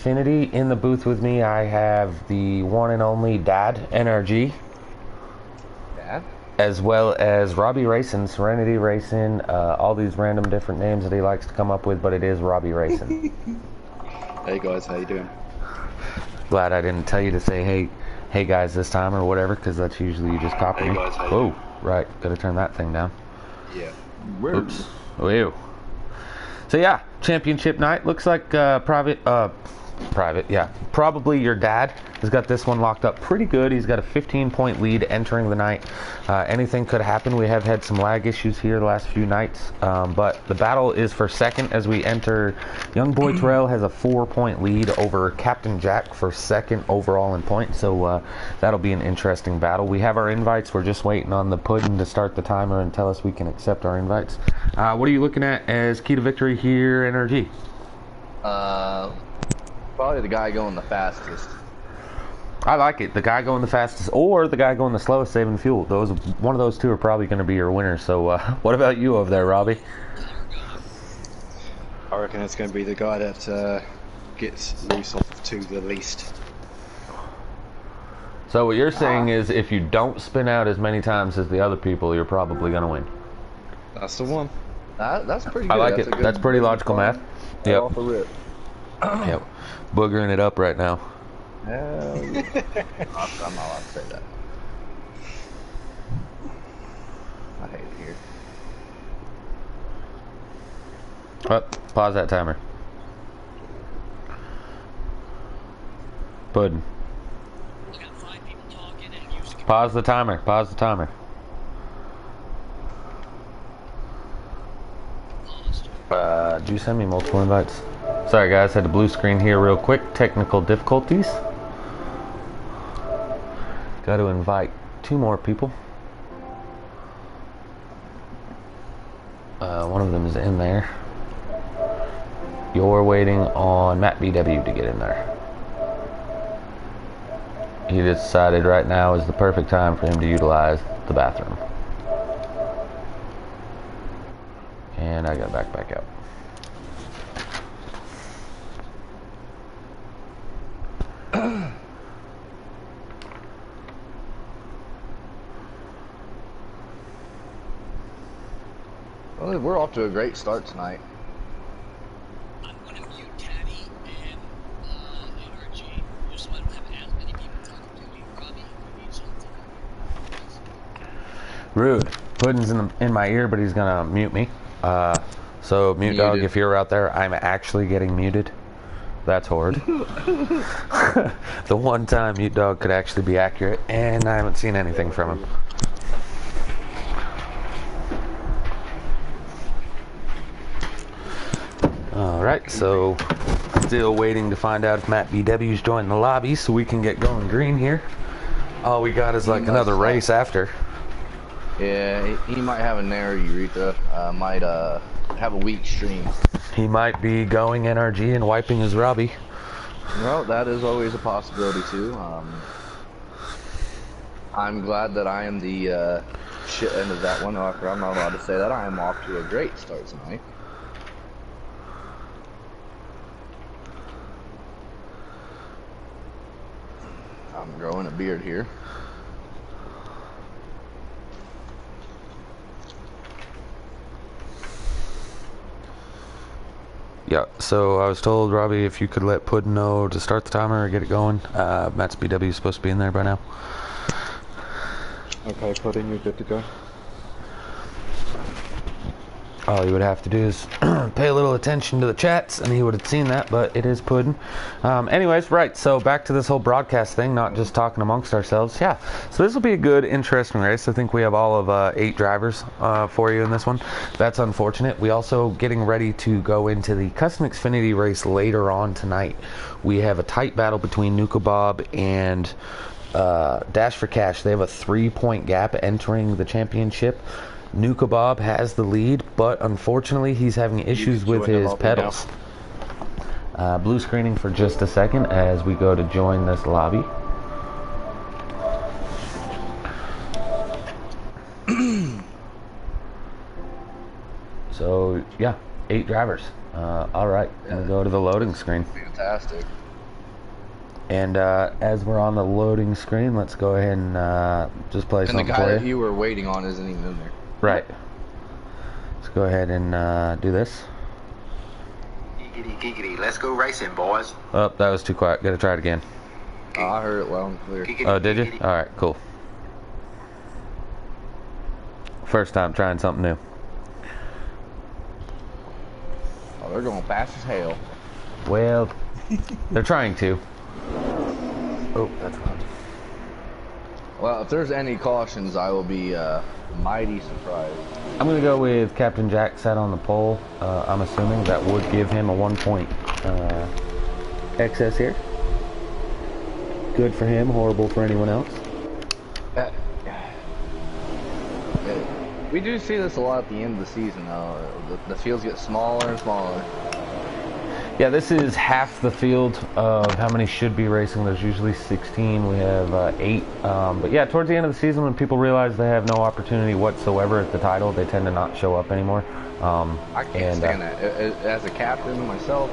Xfinity. In the booth with me, I have the one and only Dad NRG. Dad? As well as Robbie Racing, Serenity Racing, all these random different names that he likes to come up with, but it is Robbie Racing. Hey guys, how you doing? Glad I didn't tell you to say hey guys this time or whatever, because that's usually you just copy me. Hey guys, how you doing? Right, gotta turn that thing down. Yeah. Oops. Ew. So yeah, championship night. Looks like private, yeah. Probably your dad has got this one locked up pretty good. He's got a 15-point lead entering the night. Anything could happen. We have had some lag issues here the last few nights, but the battle is for second as we enter. Young Boy Terrell has a 4-point lead over Captain Jack for second overall in points, so that'll be an interesting battle. We have our invites. We're just waiting on the pudding to start the timer and tell us we can accept our invites. What are you looking at as key to victory here, NRG? Probably the guy going the fastest. I like it. The guy going the fastest or the guy going the slowest, saving fuel. One of those two are probably going to be your winners. So what about you over there, Robbie? I reckon it's going to be the guy that gets loose off to the least. So what you're saying is if you don't spin out as many times as the other people, you're probably going to win. That's the one. That's pretty good. I like it. That's pretty logical math. Yep. Off the rip. Yep. Boogering it up right now. Hell yeah. I'm not allowed to say that. I hate it here. Oh, pause that timer. Puddin'. Pause the timer. Pause the timer. Did you send me multiple invites? Sorry guys, had the blue screen here real quick. Technical difficulties. Got to invite 2 more people. One of them is in there. You're waiting on Matt BW to get in there. He decided right now is the perfect time for him to utilize the bathroom. And I got back out. Well, we're off to a great start tonight. I'm going to mute Tabby and NRG, just so I don't have as many people talking to me. Robbie, you need something. Rude. Puddin's in my ear, but he's gonna mute me. So mute dog, if you're out there, I'm actually getting muted. That's horrid. The one time mute dog could actually be accurate, and I haven't seen anything from him. Alright, so still waiting to find out if Matt BW's joined the lobby so we can get going green here. All we got is like another race after. Yeah, he might have a narrow urethra. Might have a weak stream. He might be going NRG and wiping his Robbie. Well, that is always a possibility too. I'm glad that I am the shit end of that one. I'm not allowed to say that. I am off to a great start tonight. I'm growing a beard here. Yeah, so I was told, Robbie, if you could let Puddin know to start the timer or get it going. Matt's BW is supposed to be in there by now. Okay, Puddin, you're good to go. All you would have to do is pay a little attention to the chats, and he would have seen that, but it is Puddin. Anyways, right, so back to this whole broadcast thing, not just talking amongst ourselves. Yeah, so this will be a good, interesting race. I think we have all of 8 drivers for you in this one. That's unfortunate. We also getting ready to go into the Custom Xfinity race later on tonight. We have a tight battle between Nuka Bob and Dash for Cash. They have a 3-point gap entering the championship. Nuka Bob has the lead, but unfortunately he's having issues with his pedals. Blue screening for just a second as we go to join this lobby. So yeah, 8 drivers. All right, gonna go to the loading screen. Fantastic. And as we're on the loading screen, let's go ahead and just play And the something guy for that you. you were waiting on isn't even in there. Right. Let's go ahead and do this. Giggity, giggity. Let's go racing, boys. Oh, that was too quiet. Gotta try it again. Oh, I heard it loud and clear. Giggity, Oh, did you? giggity. Alright, cool. First time trying something new. Oh, they're going fast as hell. Well, they're trying to. Oh, that's loud. Well, if there's any cautions, I will be mighty surprised. I'm gonna go with Captain Jack set on the pole. I'm assuming that would give him a 1 point excess here. Good for him, horrible for anyone else. We do see this a lot at the end of the season, though. The fields get smaller and smaller. Yeah, this is half the field of how many should be racing. There's usually 16. We have 8. But yeah, towards the end of the season, when people realize they have no opportunity whatsoever at the title, they tend to not show up anymore. I can't stand that. As a captain myself,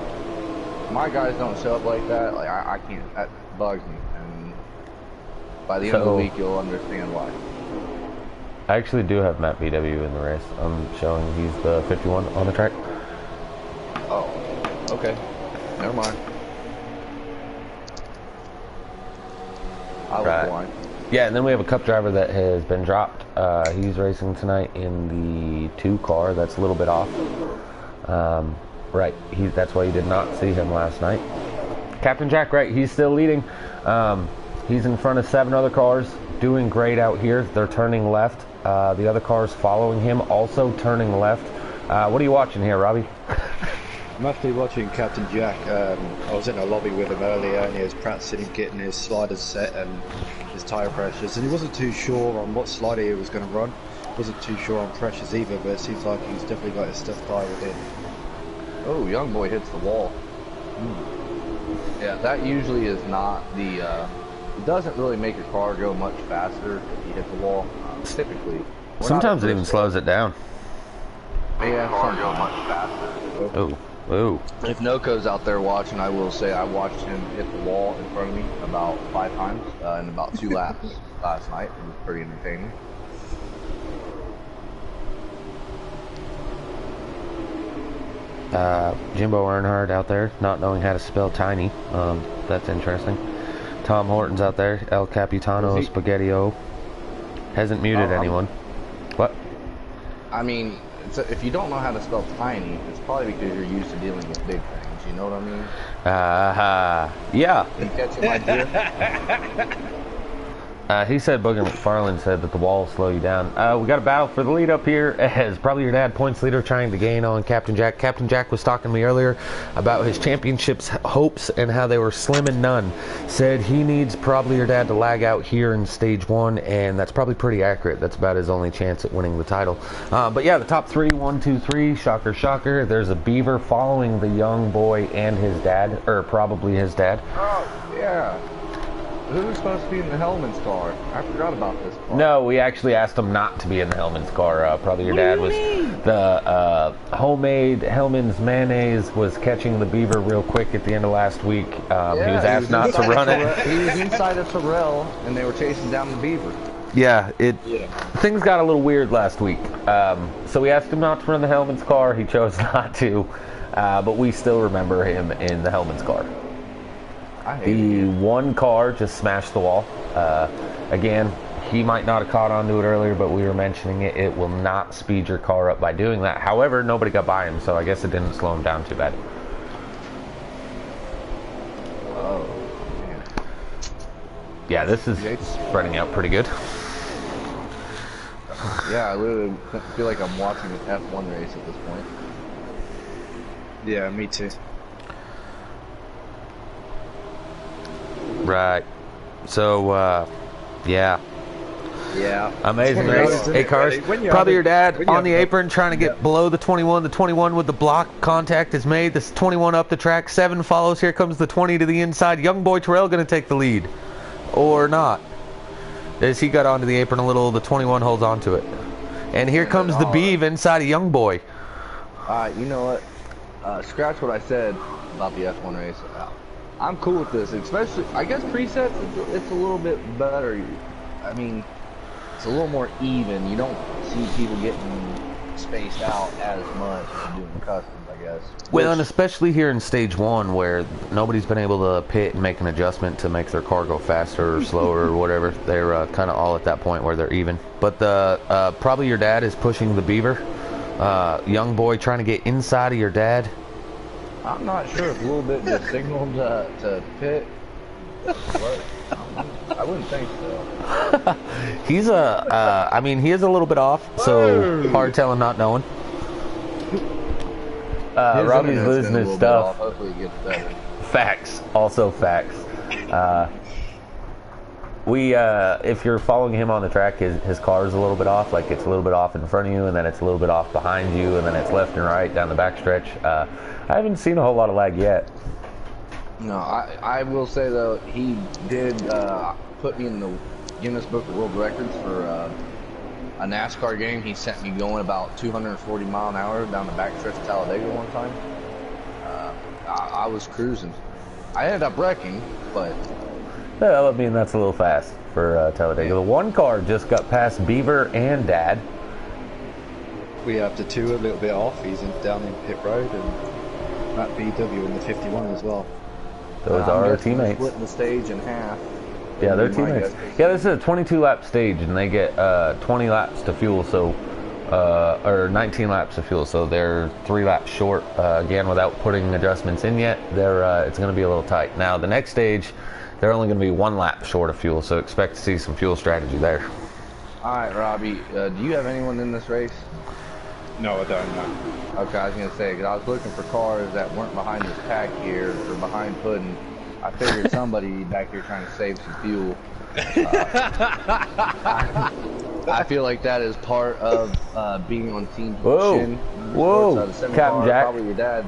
my guys don't show up like that. Like I can't. That bugs me. And by the end of the week, you'll understand why. I actually do have Matt BW in the race. I'm showing he's the 51 on the track. Oh, okay. Never mind. I was Right. blind. Yeah, and then we have a cup driver that has been dropped. He's racing tonight in the 2 car. That's a little bit off. Right, that's why you did not see him last night. Captain Jack, right, he's still leading. He's in front of 7 other cars, doing great out here. They're turning left. The other cars following him also turning left. What are you watching here, Robbie? I'm actually watching Captain Jack. I was in a lobby with him earlier and he was practicing getting his sliders set and his tyre pressures, and he wasn't too sure on what slider he was going to run. Wasn't too sure on pressures either, but it seems like he's definitely got his stuff dialed in. Oh, young boy hits the wall. Yeah, that usually is not the. It doesn't really make your car go much faster if you hit the wall. Typically. Sometimes it even slows it down. Yeah, car go much faster. Oh, oh. If Noco's out there watching, I will say I watched him hit the wall in front of me about 5 times in about 2 laps last night. It was pretty entertaining. Jimbo Earnhardt out there, not knowing how to spell tiny. That's interesting. Tom Horton's out there, El Capitano Spaghetti-O. Hasn't muted anyone. What? I mean, if you don't know how to spell tiny, it's probably because you're used to dealing with big things. You know what I mean? Yeah. You catching my drift? He said Booger McFarland said that the wall will slow you down. We got a battle for the lead up here as Probably Your Dad points leader trying to gain on Captain Jack. Captain Jack was talking to me earlier about his championships hopes and how they were slim and none. Said he needs Probably Your Dad to lag out here in stage 1, and that's probably pretty accurate. That's about his only chance at winning the title. But yeah, the top 3, 1, 2, 3, shocker, shocker. There's a beaver following the young boy and his dad, or probably his dad. Oh, yeah. Who's supposed to be in the Hellman's car? I forgot about this part. No, we actually asked him not to be in the Hellman's car. Probably Your Dad was the homemade Hellman's mayonnaise was catching the beaver real quick at the end of last week. He was asked not to run it. He was inside of Terrell, and they were chasing down the beaver. Yeah, things got a little weird last week. So we asked him not to run the Hellman's car. He chose not to, but we still remember him in the Hellman's car. The one car just smashed the wall. Again, he might not have caught onto it earlier, but we were mentioning it. It will not speed your car up by doing that. However, nobody got by him, so I guess it didn't slow him down too bad. Oh, man. Yeah, this is spreading out pretty good. Yeah, I literally feel like I'm watching an F1 race at this point. Yeah, me too. Right. So, yeah. Yeah. Amazing race. 8 cars. Probably Your Dad on the apron trying to get below the 21. The 21 with the block contact is made. This 21 up the track. 7 follows. Here comes the 20 to the inside. Young boy Terrell going to take the lead. Or not. As he got onto the apron a little, the 21 holds on to it. And here comes the Beeve inside of Young boy. You know what? Scratch what I said about the F1 race. I'm cool with this, especially, I guess presets, it's a little bit better. I mean, it's a little more even. You don't see people getting spaced out as much as doing customs, I guess. Well, and especially here in stage 1 where nobody's been able to pit and make an adjustment to make their car go faster or slower or whatever. They're kind of all at that point where they're even. But the probably your dad is pushing the Beaver. Young boy trying to get inside of your dad. I'm not sure if a little bit just signaled to pit. What? I wouldn't think so. He's I mean, he is a little bit off, so hard telling, not knowing. Robbie's losing his stuff. Hopefully he gets better. Facts, also facts. If you're following him on the track, his car is a little bit off. Like it's a little bit off in front of you, and then it's a little bit off behind you, and then it's left and right down the backstretch. I haven't seen a whole lot of lag yet. No, I will say though, he did put me in the Guinness Book of World Records for a NASCAR game. He sent me going about 240 mile an hour down the backstretch of Talladega one time. I was cruising. I ended up wrecking, but... Well, I mean, that's a little fast for Talladega. Yeah. The one car just got past Beaver and Dad. We have the 2 a little bit off. He's down in pit road, and that VW in the 51 as well. Those are our teammates. Splitting the stage in half. Yeah, they're teammates. Yeah, this is a 22-lap stage, and they get 20 laps to fuel, so or 19 laps of fuel, so they're 3 laps short. Again, without putting adjustments in yet, it's going to be a little tight. Now, the next stage, they're only going to be 1 lap short of fuel, so expect to see some fuel strategy there. All right, Robbie, do you have anyone in this race? No, I don't know. Okay, I was going to say, because I was looking for cars that weren't behind this pack here, or behind Puddin'. I figured somebody back here trying to save some fuel. I feel like that is part of being on team position. Whoa, Captain Jack. Probably your dad.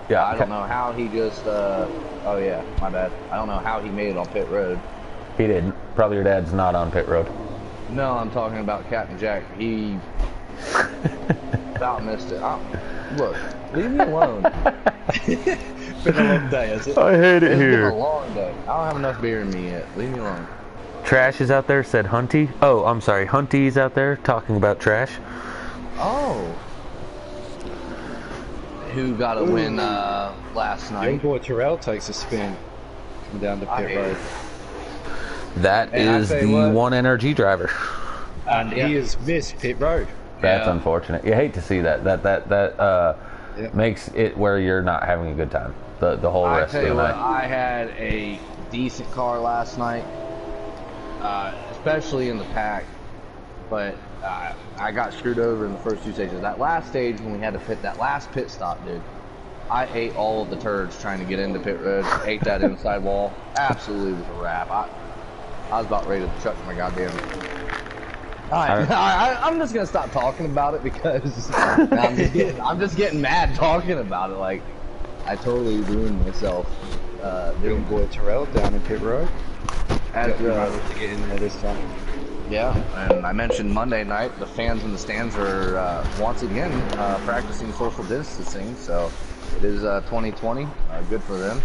Yeah, I don't know how he just, oh yeah, my bad. I don't know how he made it on pit road. He didn't. Probably your dad's not on pit road. No, I'm talking about Captain Jack. He about missed it. Look, leave me alone. Been a long day, has it? I hate it here. It's been a long day. I don't have enough beer in me yet. Leave me alone. Trash is out there, said Hunty. Oh, I'm sorry, Hunty's out there talking about trash. Oh. Who got a win last night? Young boy Terrell takes a spin coming down the pit road. That is the one NRG driver. And he has missed pit road. That's unfortunate. You hate to see that. That makes it where you're not having a good time the whole rest of the night. I had a decent car last night, especially in the pack, but I got screwed over in the first 2 stages. That last stage when we had to pit that last pit stop, dude, I ate all of the turds trying to get into pit road. Ate that inside wall. Absolutely was a wrap. I was about ready to chuck my goddamn. I'm just gonna stop talking about it because I'm just getting mad talking about it. Like I totally ruined myself. Young boy Terrell down in pit road. To get in there this time. Yeah, and I mentioned Monday night the fans in the stands are once again practicing social distancing. So it is 2020. Good for them.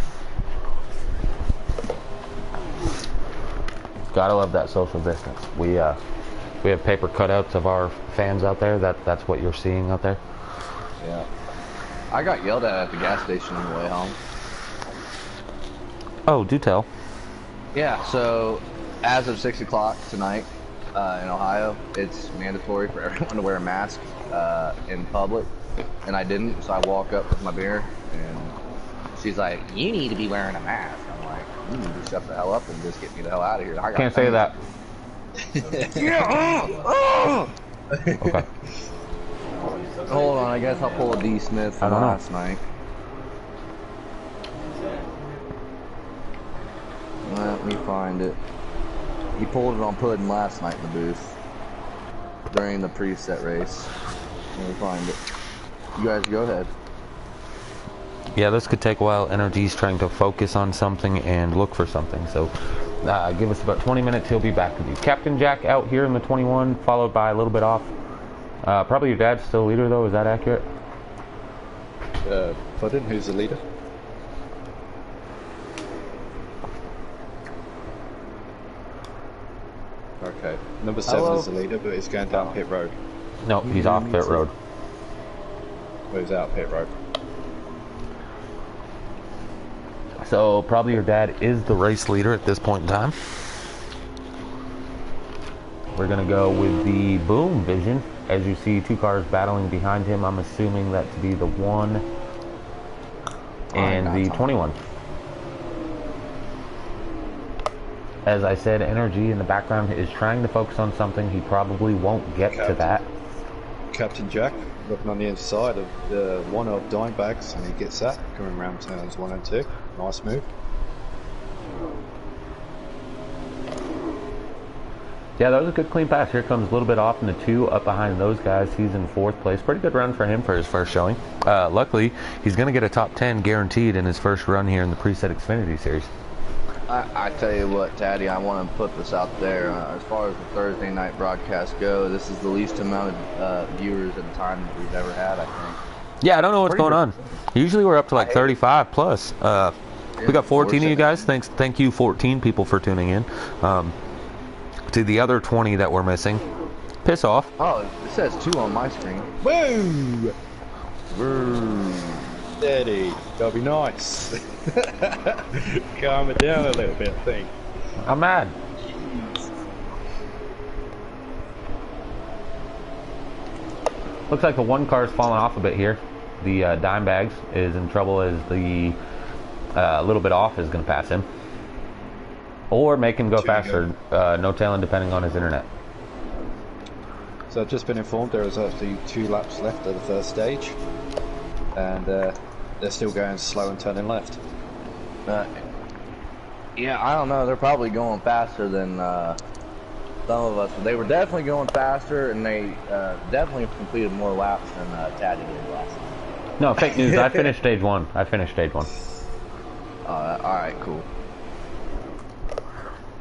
Gotta love that social distance. We have paper cutouts of our fans out there. That's what you're seeing out there. Yeah. I got yelled at the gas station on the way home. Oh, do tell. Yeah, so as of 6 o'clock tonight in Ohio, it's mandatory for everyone to wear a mask in public, and I didn't, so I walk up with my beer, and she's like, "You need to be wearing a mask." I'm like, "You need to shut the hell up and just get me the hell out of here." I can't say that. Okay. Hold on, I guess I'll pull a D. Smith from last night. Let me find it. He pulled it on Puddin' last night in the booth during the preset race. Let me find it. You guys go ahead. Yeah, this could take a while. NRG's trying to focus on something and look for something. So give us about 20 minutes. He'll be back with you. Captain Jack out here in the 21, followed by a little bit off. Probably your dad's still leader, though. Is that accurate? Puddin', who's the leader? Okay. Number 7 is the leader, but he's going down pit road. No, he's off pit road. Well, he's out pit road. So probably your dad is the race leader at this point in time. We're gonna go with the boom vision. As you see 2 cars battling behind him, I'm assuming that to be the 1 and the 21. As I said, energy in the background is trying to focus on something. He probably won't get to that. Captain Jack looking on the inside of the one of Dimebags, and he gets that coming around turns 1 and 2. Nice move. Yeah, that was a good clean pass. Here comes a little bit off in the 2 up behind those guys. He's in 4th place. Pretty good run for him for his first showing. Luckily, he's going to get a top 10 guaranteed in his first run here in the preset Xfinity Series. I tell you what, Taddy, I want to put this out there. As far as the Thursday night broadcast go, this is the least amount of viewers at a time that we've ever had, I think. Yeah, I don't know what's going on. Usually we're up to like 35 plus. We got 14 of you guys. Thank you 14 people for tuning in. To the other 20 that we're missing, piss off. Oh, it says 2 on my screen. Woo! Woo! Steady. Gotta be nice. Calm it down a little bit, I think. I'm mad. Looks like the 1 car's falling off a bit here. The Dimebags is in trouble as the little bit off is going to pass him. Or make him go faster, no tailing depending on his internet. So I've just been informed there is actually 2 laps left of the first stage. And they're still going slow and turning left. Yeah, I don't know. They're probably going faster than some of us. But they were definitely going faster, and they definitely completed more laps than Taddy did last time. No, fake news. I finished stage 1. Alright, cool.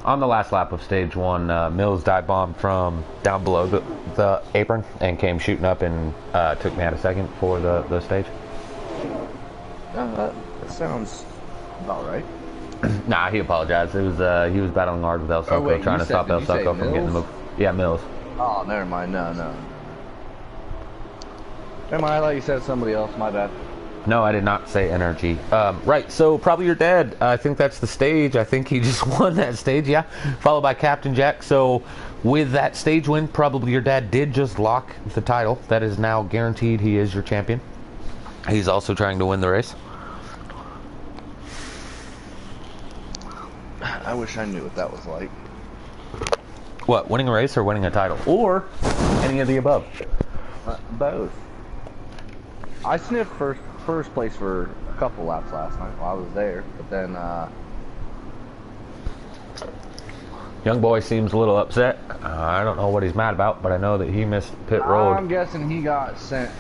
On the last lap of stage 1, Mills dive bombed from down below the apron and came shooting up and took me out a second for the stage. That sounds about right. Nah, he apologized. It was he was battling hard with El Soco, trying to stop El Soco from getting the move. Yeah, Mills. Oh, never mind. No. Never mind. I thought you said somebody else. My bad. No, I did not say energy. Right, so probably your dad. I think that's the stage. I think he just won that stage, yeah. Followed by Captain Jack. So with that stage win, probably your dad did just lock the title. That is now guaranteed. He is your champion. He's also trying to win the race. I wish I knew what that was like. What, winning a race or winning a title? Or any of the above? Both. I sniffed first place for a couple laps last night while I was there, but then Young boy seems a little upset. I don't know what he's mad about, but I know that he missed pit road. I'm guessing he got sent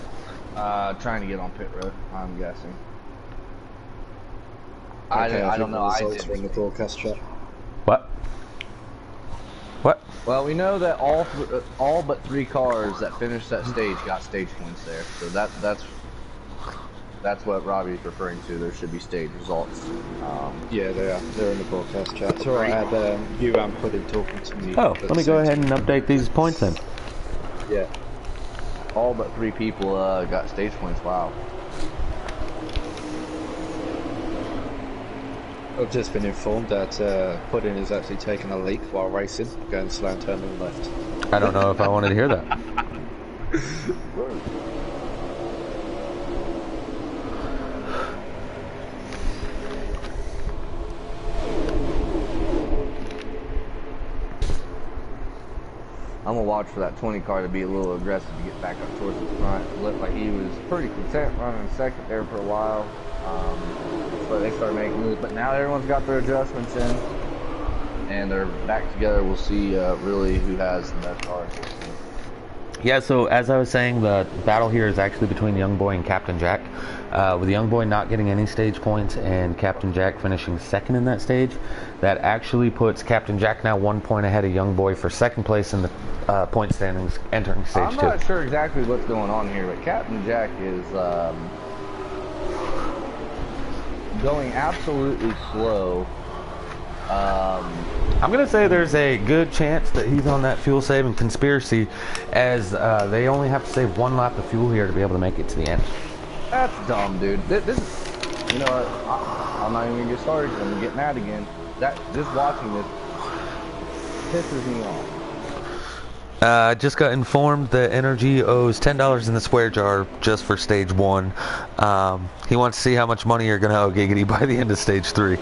trying to get on pit road. I'm guessing. Okay, I don't know. I results are in the broadcast chat. What? Well, we know that all but 3 cars that finished that stage got stage points there. So that's what Robbie's referring to. There should be stage results. Yeah, they are. They're in the broadcast chat. So I had you and Pudding talking to me. Oh, let me go ahead and update these points then. Yeah. All but 3 people got stage points. Wow. I've just been informed that Pudding is actually taking a leak while racing, going slow and turning left. I don't know if I wanted to hear that. I'm gonna watch for that 20 car to be a little aggressive to get back up towards the front. It looked like he was pretty content running second there for a while. But they started making moves. But now everyone's got their adjustments in, and they're back together. We'll see really who has the best car. Yeah, so as I was saying, the battle here is actually between Young Boy and Captain Jack. With Young Boy not getting any stage points and Captain Jack finishing second in that stage, that actually puts Captain Jack now 1 point ahead of Young Boy for second place in the point standings entering stage 2. I'm not sure exactly what's going on here, but Captain Jack is going absolutely slow. I'm going to say there's a good chance that he's on that fuel saving conspiracy, as they only have to save 1 lap of fuel here to be able to make it to the end. That's dumb, dude. This is, you know what? I'm not even gonna get started because I'm gonna get mad again. Just watching this pisses me off. Just got informed that Energy owes $10 in the swear jar just for stage 1. He wants to see how much money you're going to owe Giggity by the end of stage 3.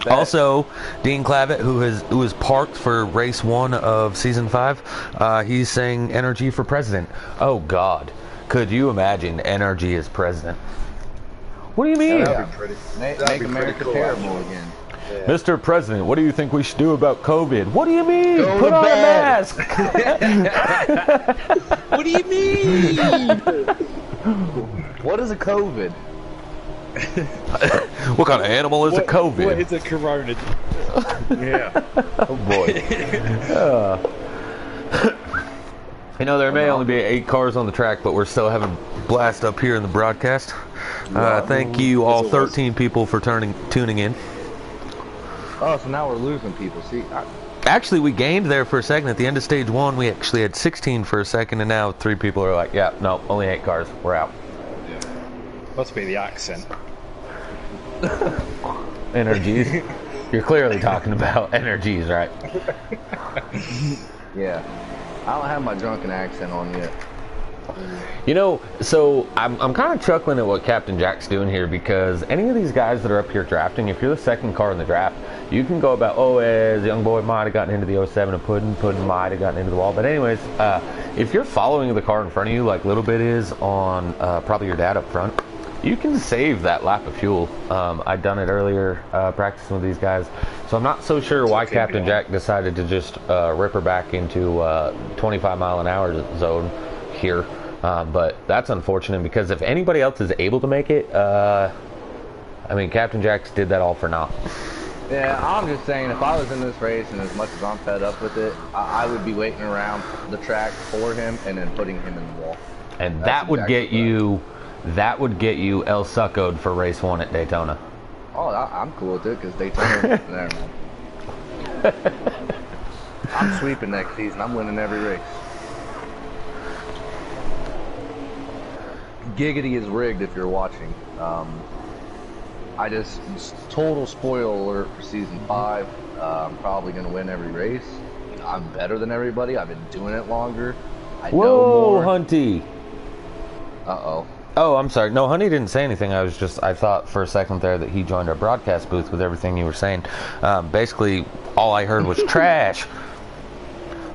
Also, Dean Clavitt, who was parked for race 1 of season 5, he's saying Energy for president. Oh God, could you imagine Energy as president? What do you mean? That'd be pretty. Make America cool, terrible again. Yeah. Mr. President, what do you think we should do about COVID? What do you mean? Go Put to on bed. a mask. What do you mean? What is a COVID? What kind of animal is a COVID? What is a corona? Yeah. Oh boy. You know, there may only be 8 cars on the track, but we're still having blast up here in the broadcast. Thank you all 13 people for tuning in. Oh, so now we're losing people. See, Actually, we gained there for a second. At the end of stage 1, we actually had 16 for a second, and now 3 people are like, yeah, no, only 8 cars. We're out. Yeah. Must be the accent. Energies. You're clearly talking about energies, right? yeah. I don't have my drunken accent on yet. You know, so I'm kind of chuckling at what Captain Jack's doing here, because any of these guys that are up here drafting, if you're the second car in the draft, you can go about, oh, as Young Boy might have gotten into the 07 and Puddin might have gotten into the wall. But anyways, if you're following the car in front of you, like Little Bit is on probably your dad up front, you can save that lap of fuel. I'd done it earlier practicing with these guys, so I'm not so sure why Captain Jack decided to just rip her back into 25 mile an hour zone here. But that's unfortunate, because if anybody else is able to make it, I mean, Captain Jack's did that all for naught. Yeah, I'm just saying, if I was in this race, and as much as I'm fed up with it, I would be waiting around the track for him and then putting him in the wall. And that would get you El Succoed for race 1 at Daytona. Oh, I'm cool with it, because Daytona, never mind. I'm sweeping next season. I'm winning every race. Giggity is rigged if you're watching. Total spoiler alert for season 5. I'm probably going to win every race. I'm better than everybody. I've been doing it longer. I know Whoa, more. Hunty. Uh-oh. Oh, I'm sorry. No, Hunty didn't say anything. I thought for a second there that he joined our broadcast booth with everything you were saying. Basically, all I heard was trash.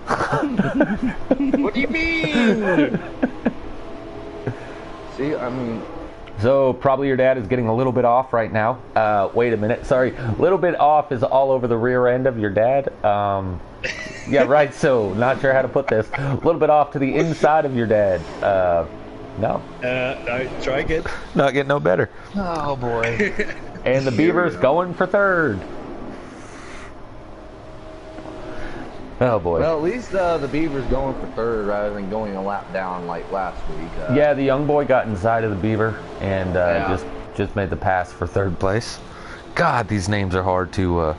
What do you mean? See, I mean... So, probably your dad is getting a little bit off right now. Wait a minute. Sorry. Little bit off is all over the rear end of your dad. Yeah, right. So, not sure how to put this. A little bit off to the inside of your dad. No. No, try again. Not getting no better. Oh, boy. And the Beaver's going for 3rd. Oh, boy. Well, at least the Beaver's going for 3rd rather than going a lap down like last week. Yeah, the Young Boy got inside of the Beaver and Yeah. just made the pass for 3rd place. God, these names are hard to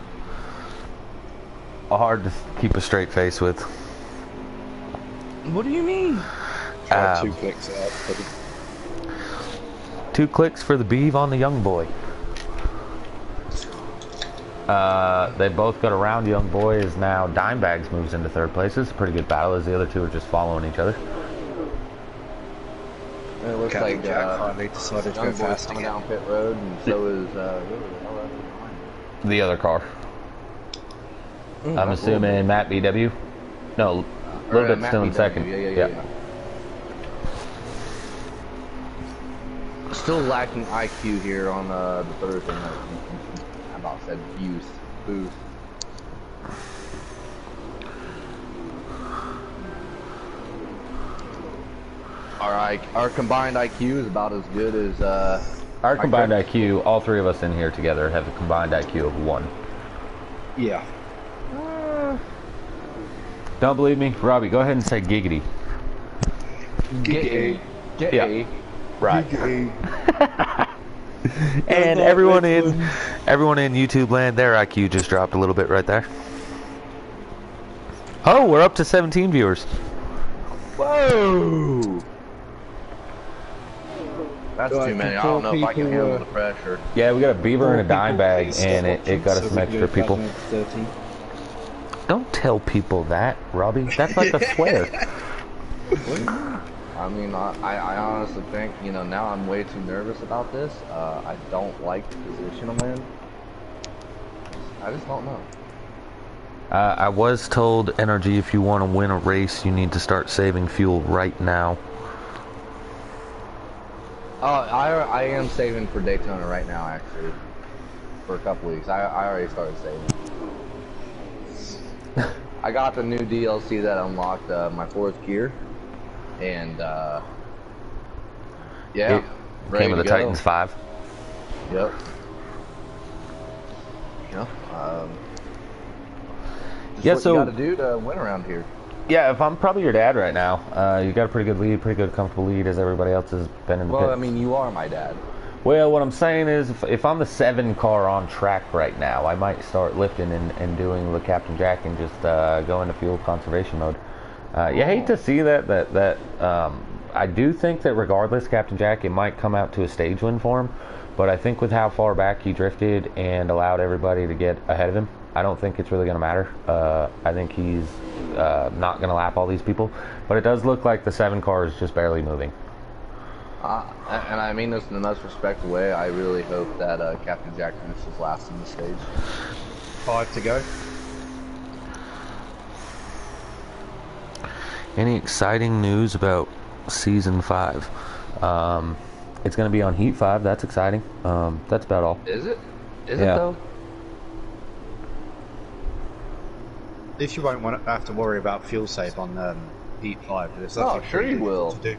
keep a straight face with. What do you mean? Try 2 clicks out. 2 clicks for the Beav on the Young Boy. They both got around. Young Boy is now Dimebags moves into 3rd place. It's a pretty good battle, as the other 2 are just following each other. It looks Captain like Jack finally decided to go Young Boy's fast coming again. down pit road, and so is The other car. I'm assuming Matt BW. No, a little bit still in Matt 2nd. Yeah. Still lacking IQ here on the Thursday night. I about said booth. Our combined IQ is about as good as Our combined IQ, all 3 of us in here together have a combined IQ of 1. Yeah. Don't believe me? Robbie, go ahead and say giggity. Get Yeah. Right. And everyone in YouTube land, their IQ just dropped a little bit right there. Oh, we're up to 17 viewers. Whoa! That's So too many. I don't know if I can handle the pressure. Yeah, we got a beaver and a dime bag, and it got us some extra people. 13. Don't tell people that, Robbie. That's like a swear. I mean, I honestly think, you know, now I'm way too nervous about this. I don't like the position I'm in. I just don't know. I was told, NRG, if you want to win a race, you need to start saving fuel right now. Oh, I am saving for Daytona right now, actually. For a couple weeks. I already started saving. I got the new DLC that unlocked my fourth gear. And, yeah. It came with the Titans 5. Yep. You know, yeah, what so you gotta do to win around here. Yeah, if I'm probably your dad right now, you got a pretty good lead, pretty good comfortable lead as everybody else has been in the pit. Well, I mean, you are my dad. Well, what I'm saying is, if I'm the 7 car on track right now, I might start lifting and doing the Captain Jack and just go into fuel conservation mode. You hate to see that I do think that regardless, Captain Jack, it might come out to a stage win for him, but I think with how far back he drifted and allowed everybody to get ahead of him, I don't think it's really going to matter. I think he's not going to lap all these people, but it does look like the 7 car is just barely moving. And I mean this in the most respectful way. I really hope that Captain Jack finishes last in the stage. 5 to go. Any exciting news about Season 5? It's going to be on Heat 5. That's exciting. That's about all. Is it? Is Yeah. it though? At least you won't have to worry about fuel save on Heat 5. There's Oh, nothing sure you will. to do.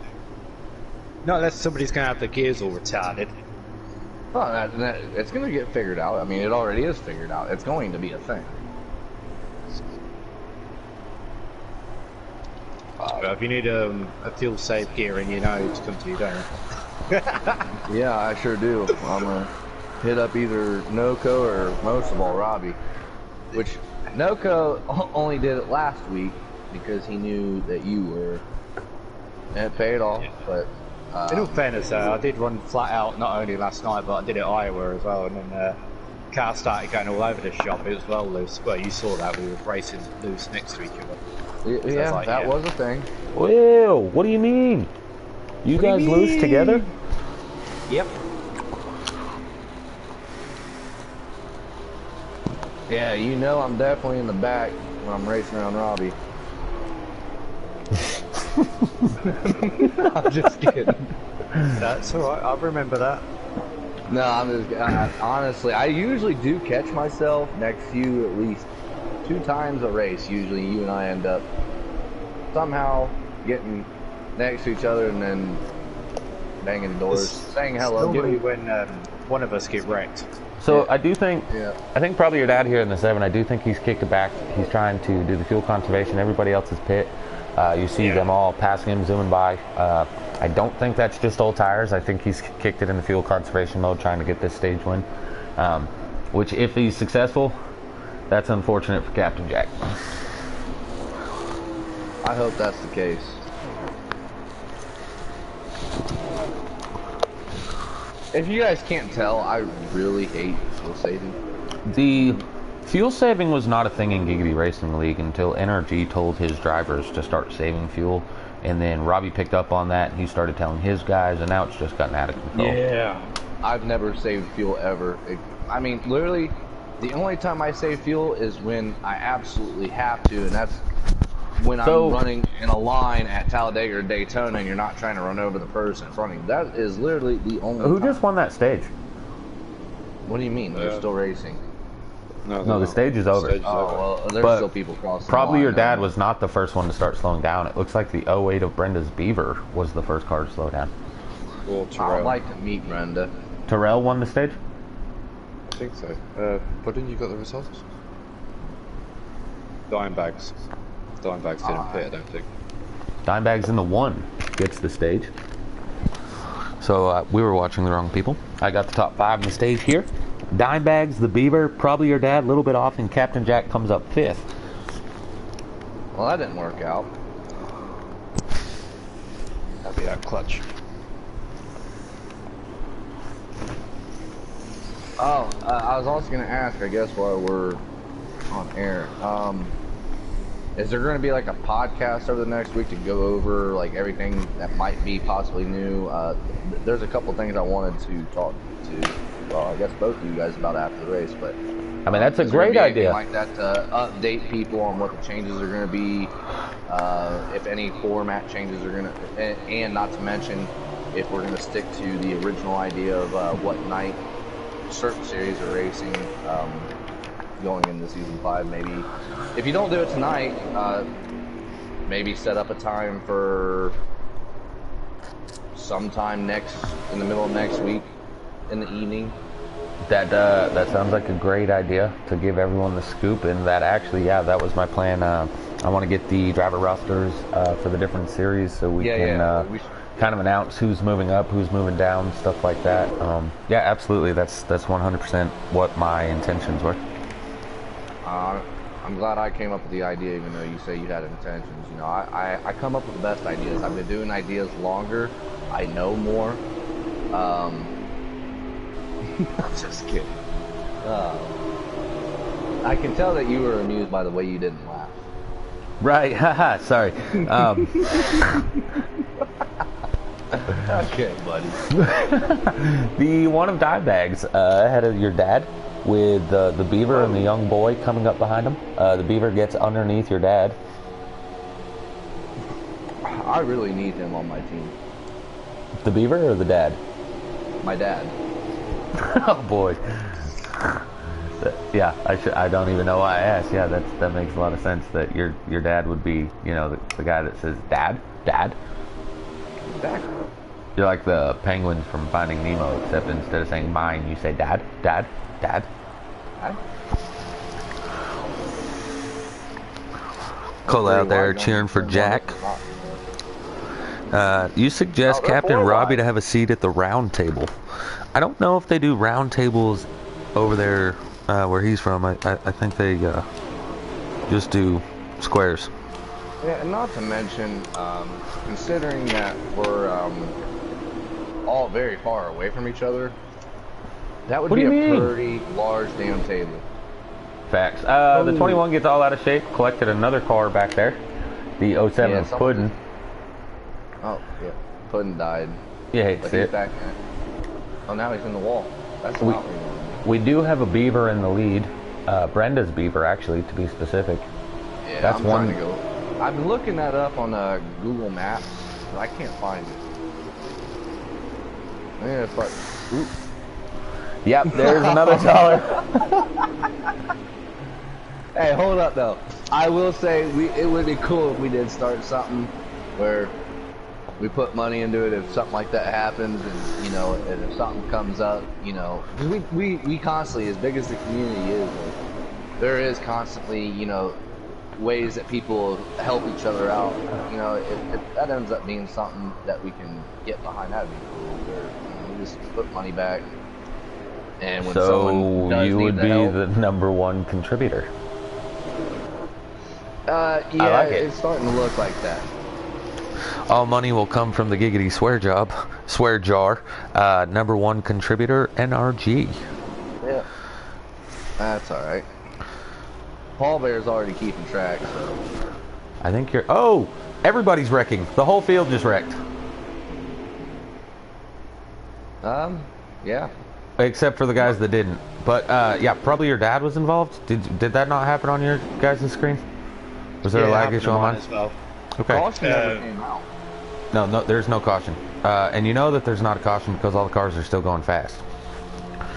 Not unless somebody's going to have the gears all retarded. Oh, it's going to get figured out. I mean, it already is figured out. It's going to be a thing. But if you need a fuel save gear in, you know to come to you, don't you? Yeah, I sure do. I'm going to hit up either Noco or most of all Robbie. Which, Noco only did it last week because he knew that you were. And it paid off, but... in all fairness, I did run flat out not only last night, but I did it at Iowa as well, and then car started going all over the shop. It was well loose. Well, you saw that we were racing loose next to each other. Yeah, like, that was a thing. Whoa, what do you mean? You guys lose together? Yep. Yeah, you know I'm definitely in the back when I'm racing around Robbie. I'm just kidding. That's alright, I'll remember that. No, I'm just honestly, I usually do catch myself next to you at least 2 times a race. Usually you and I end up somehow getting next to each other and then banging doors, saying hello. Normally when one of us get wrecked. So Yeah. I do think, I think probably your dad here in the 7, I do think he's kicked it back. He's trying to do the fuel conservation. Everybody else is pit. You see them all passing him, zooming by. I don't think that's just old tires. I think he's kicked it in the fuel conservation mode, trying to get this stage win. Which, if he's successful, that's unfortunate for Captain Jack. I hope that's the case. If you guys can't tell, I really hate fuel saving. The fuel saving was not a thing in Giggity Racing League until NRG told his drivers to start saving fuel, and then Robbie picked up on that and he started telling his guys, and now it's just gotten out of control. Yeah. I've never saved fuel ever. I mean, literally, the only time I save fuel is when I absolutely have to, and that's when I'm running in a line at Talladega or Daytona and you're not trying to run over the person in front of you. That is literally the only Who time. just won that stage? What do you mean? They're still racing. No, the stage is over. Oh, well, there's But still people crossing Probably the your line dad now. was not the first one to start slowing down. It looks like the 08 of Brenda's Beaver was the first car to slow down. Or I'd Terrell. like to meet Brenda. Terrell won the stage? I think so. But didn't you got the results? Dimebags. Dimebags didn't pit, I don't think. Dimebag's in the 1 gets the stage. So we were watching the wrong people. I got the top 5 on the stage here. Dimebags, the Beaver, probably your dad, a little bit off, and Captain Jack comes up 5th. Well, that didn't work out. That'd be that clutch. Oh, I was also gonna ask, I guess, while we're on air, is there going to be like a podcast over the next week to go over like everything that might be possibly new? There's a couple things I wanted to talk to, well, I guess both of you guys about after the race, but I mean, that's a great idea. Like that to update people on what the changes are going to be, if any format changes are going to, and not to mention if we're going to stick to the original idea of what night certain series are racing. Going into season 5, maybe if you don't do it tonight, maybe set up a time for sometime in the middle of next week in the evening. That sounds like a great idea to give everyone the scoop, and that actually, yeah, that was my plan. I want to get the driver rosters for the different series so we can kind of announce who's moving up, who's moving down, stuff like that. Yeah, absolutely, that's 100% what my intentions were. I'm glad I came up with the idea, even though you say you had intentions. You know, I come up with the best ideas. I've been doing ideas longer. I know more. I'm just kidding. I can tell that you were amused by the way you didn't laugh. Right, haha, sorry. Okay, buddy. The one of Dimebags ahead of your dad, with the Beaver and the young boy coming up behind him. The Beaver gets underneath your dad. I really need him on my team. The Beaver or the dad? My dad. Oh boy. Yeah, I don't even know why I asked. Yeah, that makes a lot of sense. That your dad would be, you know, the guy that says dad. Exactly. You're like the penguins from Finding Nemo, except instead of saying mine, you say dad. Cole out there cheering for Jack. You suggest Captain Robbie to have a seat at the round table. I don't know if they do round tables over there where he's from. I think they just do squares. Yeah, and not to mention, considering that we're all very far away from each other, that would be a pretty large damn table. Facts. The 21 gets all out of shape, collected another car back there. The 07 Puddin. Oh, yeah. Puddin died. You hate to see it. Back in. Oh, now he's in the wall. That's not we do have a Beaver in the lead. Brenda's Beaver, actually, to be specific. Yeah, that's I'm trying to go. I've been looking that up on Google Maps, but I can't find it. Yeah, but... Oop. Yep, there's another dollar. Hey, hold up though. I will say it would be cool if we did start something where we put money into it if something like that happens, and you know, and if something comes up, you know, we constantly, as big as the community is, like, there is constantly, you know, ways that people help each other out. You know, if that ends up being something that we can get behind, that'd be cool. Or, you know, we just put money back. And when someone does you would need be help, the nar1 contributor. yeah, like it. It's starting to look like that. All money will come from the Giggity Swear Jar. #1 contributor, NRG. Yeah, that's all right. Paul Bear's already keeping track. So. I think you're. Oh, everybody's wrecking. The whole field just wrecked. Yeah. Except for the guys that didn't. But yeah, probably your dad was involved. Did that not happen on your guys' screen? Was there a lag issue on mine as well? Okay. Caution never came out. No, there's no caution. And you know that there's not a caution because all the cars are still going fast.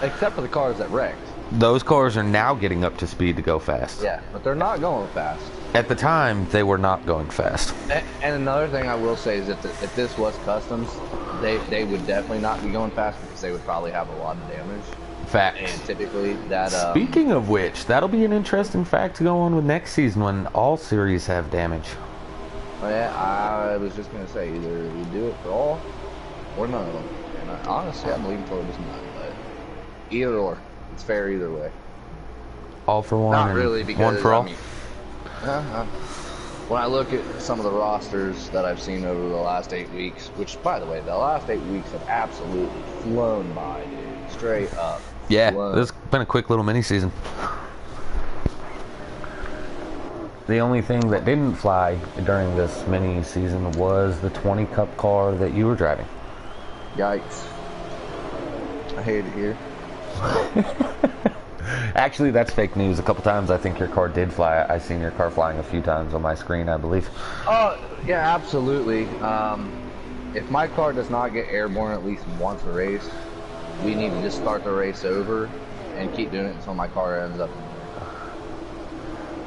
Except for the cars that wrecked. Those cars are now getting up to speed to go fast. Yeah, but they're not going fast. At the time, they were not going fast. And another thing I will say is if this was customs, they would definitely not be going fast because they would probably have a lot of damage. Facts. And typically that... Speaking of which, that'll be an interesting fact to go on with next season when all series have damage. Well, yeah, I was just going to say, either we do it for all or none of them. And honestly, I'm leaning towards none. But Either or. It's fair either way. All for one. Not and really, because one for all. I mean, when I look at some of the rosters that I've seen over the last 8 weeks, which, by the way, the last 8 weeks have absolutely flown by, dude. Straight up. Yeah, flown. it's been a quick little mini season. The only thing that didn't fly during this mini season was the 20 Cup car that you were driving. Yikes. I hate it here. Actually, that's fake news. A couple times I think your car did fly. I seen your car flying a few times on my screen, I believe. Oh, yeah, absolutely. If my car does not get airborne at least once a race, we need to just start the race over and keep doing it until my car ends up in the air.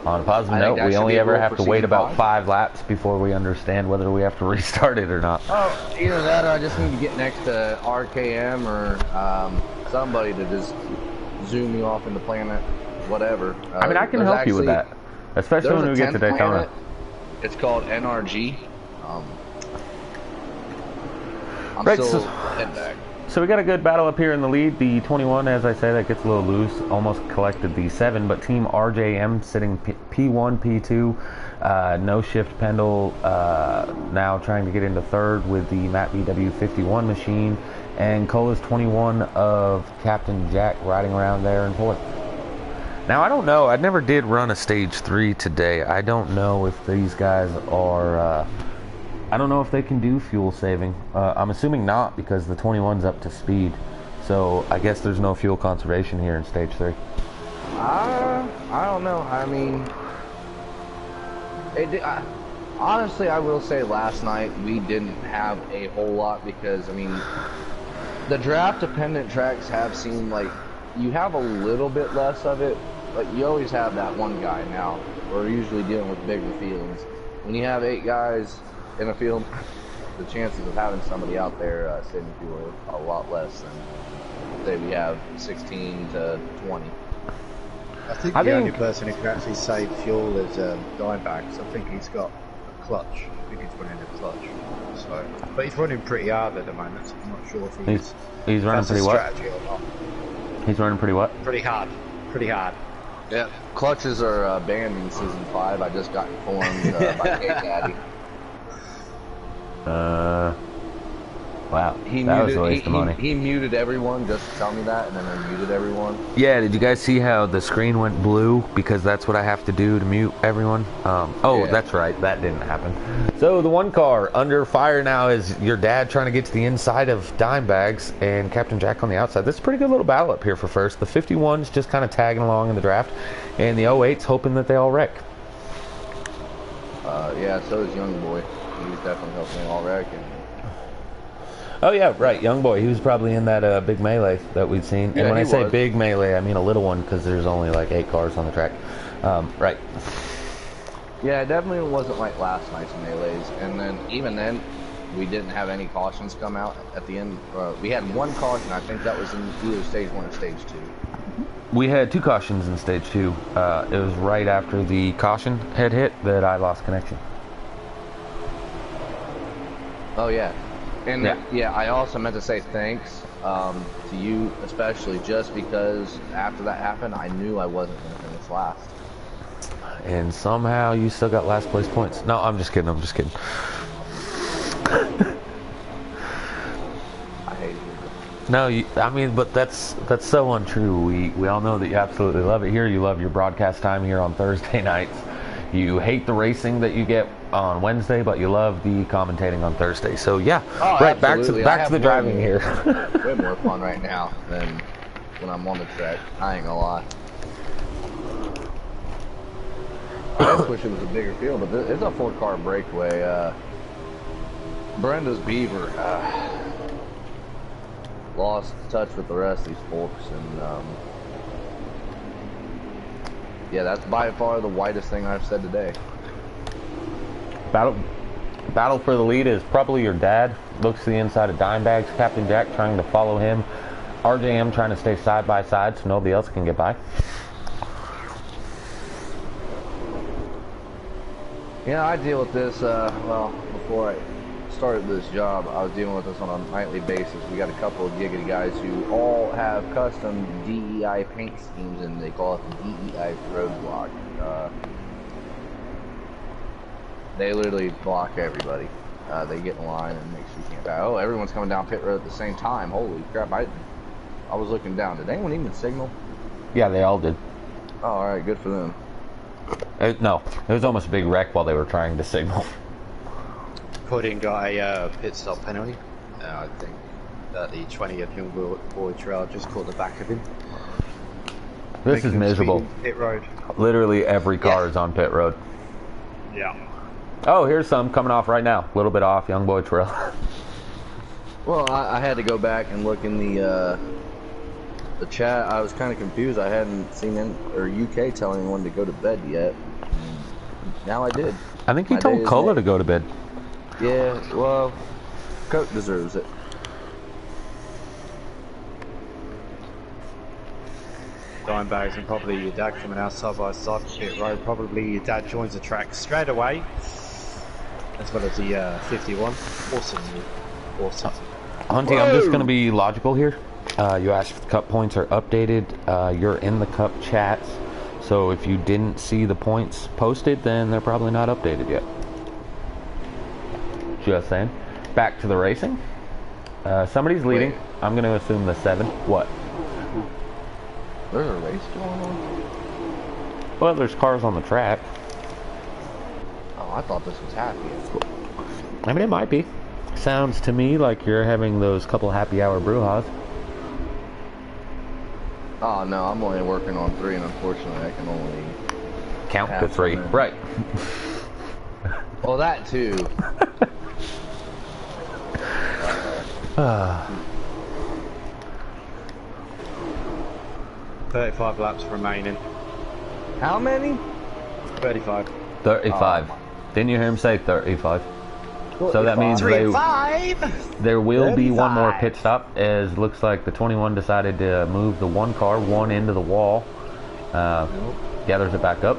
On a positive I think note, that we should only be a ever rule have for to wait season about 5. 5 laps before we understand whether we have to restart it or not. Oh, either that or I just need to get next to RKM or somebody to just zoom me off into planet whatever. I mean, I can help you with that, especially when we get to Daytona. Planet. It's called NRG. I'm Right, still so- heading back. So we got a good battle up here in the lead. The 21, as I say, that gets a little loose, almost collected the 7, but Team RJM sitting P1, P2, no shift Pendle now trying to get into third with the Matt BW 51 machine, and Cola's 21 of Captain Jack riding around there in fourth. Now I don't know, I never did run a stage 3 today. I don't know if these guys are I don't know if they can do fuel saving. I'm assuming not, because the 21's up to speed. So I guess there's no fuel conservation here in stage 3. I don't know. I mean, honestly, I will say last night we didn't have a whole lot because, I mean, the draft-dependent tracks have seemed like you have a little bit less of it, but you always have that one guy now. We're usually dealing with bigger fields. When you have 8 guys in a field, the chances of having somebody out there saving fuel are a lot less than, say, we have 16 to 20. I think the only person who can actually save fuel is Dimebags. I think he's got a clutch. I think he's running a clutch. So, but he's running pretty hard at the moment. So I'm not sure if he's running pretty what? strategy or not. He's running pretty what? Pretty hard. Pretty hard. Yeah, clutches are banned in season 5. I just got informed by Kate Daddy. Wow, that was a waste of money. He muted everyone just to tell me that, and then unmuted everyone. Yeah, did you guys see how the screen went blue? Because that's what I have to do to mute everyone. Oh, Yeah. that's right, that didn't happen. So the one car under fire now is your dad trying to get to the inside of Dimebags and Captain Jack on the outside. This is a pretty good little battle up here for first. The 51's just kind of tagging along in the draft, and the 08's hoping that they all wreck. Yeah, so is Young Boy. He's definitely helping all wreck. Oh yeah, right, young boy. He was probably in that big melee that we'd seen. Yeah, and when I he say was. big melee, I mean a little one because there's only like 8 cars on the track. Right. Yeah, it definitely wasn't like last night's melees. And then, even then, we didn't have any cautions come out at the end. We had 1 caution. I think that was in either stage 1 or stage 2. We had 2 cautions in stage 2. It was right after the caution had hit that I lost connection. Oh, yeah. And Yeah. I also meant to say thanks to you, especially, just because after that happened, I knew I wasn't going to finish last. And somehow you still got last place points. No, I'm just kidding. I'm just kidding. I hate you. No, I mean, but that's so untrue. We all know that you absolutely love it here. You love your broadcast time here on Thursday nights. You hate the racing that you get on Wednesday, but you love the commentating on Thursday. So yeah, Oh, right, absolutely. back to the driving here. Way more fun right now than when I'm on the track. I ain't gonna lie. I just wish it was a bigger field, but it's a 4-car breakaway. Brenda's Beaver lost touch with the rest of these folks, and yeah, that's by far the whitest thing I've said today. Battle for the lead is probably your dad. Looks to the inside of Dimebags. Captain Jack trying to follow him. RJM trying to stay side by side so nobody else can get by. Yeah, I deal with this, well, before started this job, I was dealing with this on a nightly basis. We got a couple of giggity guys who all have custom DEI paint schemes, and they call it the DEI roadblock. They literally block everybody. They get in line and make sure you can't pass. Oh, everyone's coming down pit road at the same time. Holy crap! I was looking down. Did anyone even signal? Yeah, they all did. Oh, all right, good for them. No, it was almost a big wreck while they were trying to signal. Pudding got a pit stop penalty. I think that the 20th young boy trail just caught the back of him. This Making is him miserable. speed in pit road. Literally every car is on pit road. Yeah. Oh, here's some coming off right now. A little bit off, young boy trail. Well, I had to go back and look in the chat. I was kind of confused. I hadn't seen UK tell anyone to go to bed yet. Now I did. I think he My told day is Cola made. to go to bed. Yeah, well, Coke deserves it. Dimebags and probably your dad coming out side by side from pit road. Probably your dad joins the track straight away, as well as the 51. Awesome, awesome. Hunty, I'm just going to be logical here. You asked if the cup points are updated. You're in the cup chats, so if you didn't see the points posted, then they're probably not updated yet. Just saying. Back to the racing. Somebody's leading. Wait. I'm going to assume the 7. What? There's a race going on? Well, there's cars on the track. Oh, I thought this was happy. I mean, it might be. Sounds to me like you're having those couple happy hour brouhahas. Oh, no, I'm only working on 3, and unfortunately I can only... Count to Have 3. fun. Right. Well, that too. 35 laps remaining. How many? 35. 35. Oh, Didn't you hear him say 35? So that means 35. there will be one more 35. pit stop, as looks like the 21 decided to move the one car one into the wall. Gathers it back up.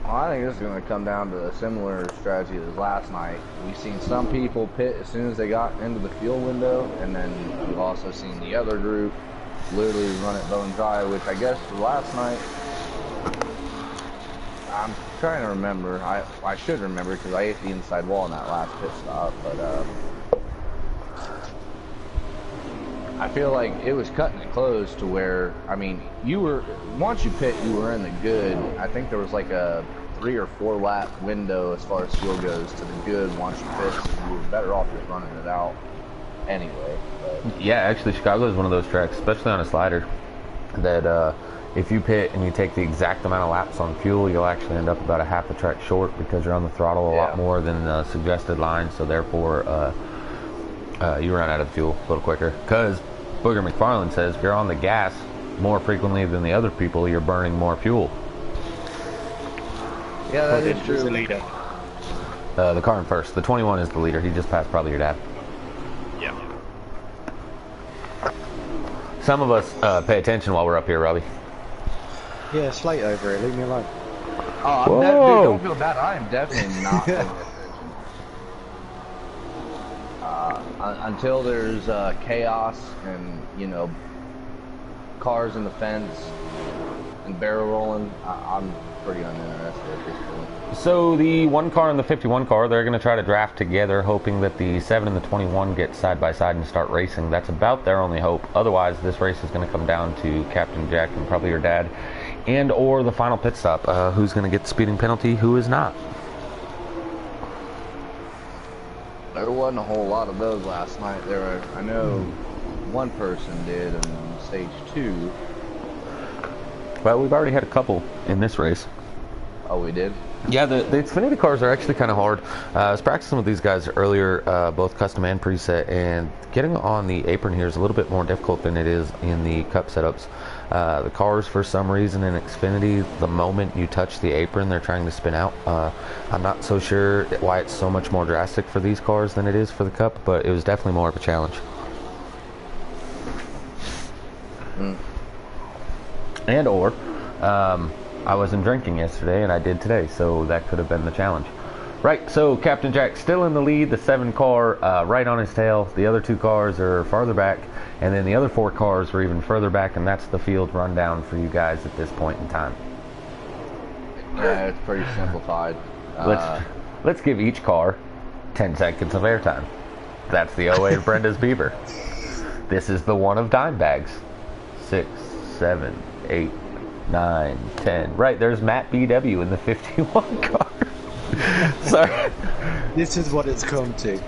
Well, I think this is going to come down to a similar strategy as last night. We've seen some people pit as soon as they got into the fuel window, and then we've also seen the other group literally run it bone dry, which I guess for last night, I'm trying to remember. I should remember because I ate the inside wall in that last pit stop, but I feel like it was cutting it close to where, I mean, once you pit, you were in the good. I think there was like a 3 or 4 lap window as far as fuel goes to the good once you pit, so you were better off just running it out anyway. But Yeah, actually, Chicago is one of those tracks, especially on a slider, that if you pit and you take the exact amount of laps on fuel, you'll actually end up about a half a track short because you're on the throttle a lot more than the suggested line, so therefore you run out of fuel a little quicker. Because Booger McFarland says if you're on the gas more frequently than the other people, you're burning more fuel. yeah, that is The true. leader. The car in first. The 21 is the leader. He just passed probably your dad. Yeah. Some of us pay attention while we're up here, Robbie. Yeah, it's late over here. Leave me alone. Oh, Whoa. dude, don't feel bad. I am definitely not paying attention. Until there's chaos and, you know, cars in the fence and barrel rolling, I'm pretty uninterested at this point. So the one car and the 51 car, they're going to try to draft together, hoping that the 7 and the 21 get side by side and start racing. That's about their only hope. Otherwise, this race is going to come down to Captain Jack and probably your dad, and or the final pit stop. Who's going to get the speeding penalty? Who is not? There wasn't a whole lot of those last night. I know one person did in stage 2. Well, we've already had a couple in this race. Oh, we did? Yeah, the Xfinity cars are actually kind of hard. I was practicing with these guys earlier, both custom and preset, and getting on the apron here is a little bit more difficult than it is in the cup setups. The cars, for some reason, in Xfinity, the moment you touch the apron, they're trying to spin out. I'm not so sure why it's so much more drastic for these cars than it is for the cup, but it was definitely more of a challenge. And or I wasn't drinking yesterday and I did today, so that could have been the challenge. Right, so Captain Jack's still in the lead, the 7 car right on his tail. The other 2 cars are farther back, and then the other 4 cars are even further back, and that's the field rundown for you guys at this point in time. Yeah, it's pretty simplified. Let's give each car 10 seconds of airtime. That's the 08 of Brenda's Beaver. This is the one of dime bags. 6, 7, 8, 9, 10. Right, there's Matt BW in the 51 car. Sorry. This is what it's come to.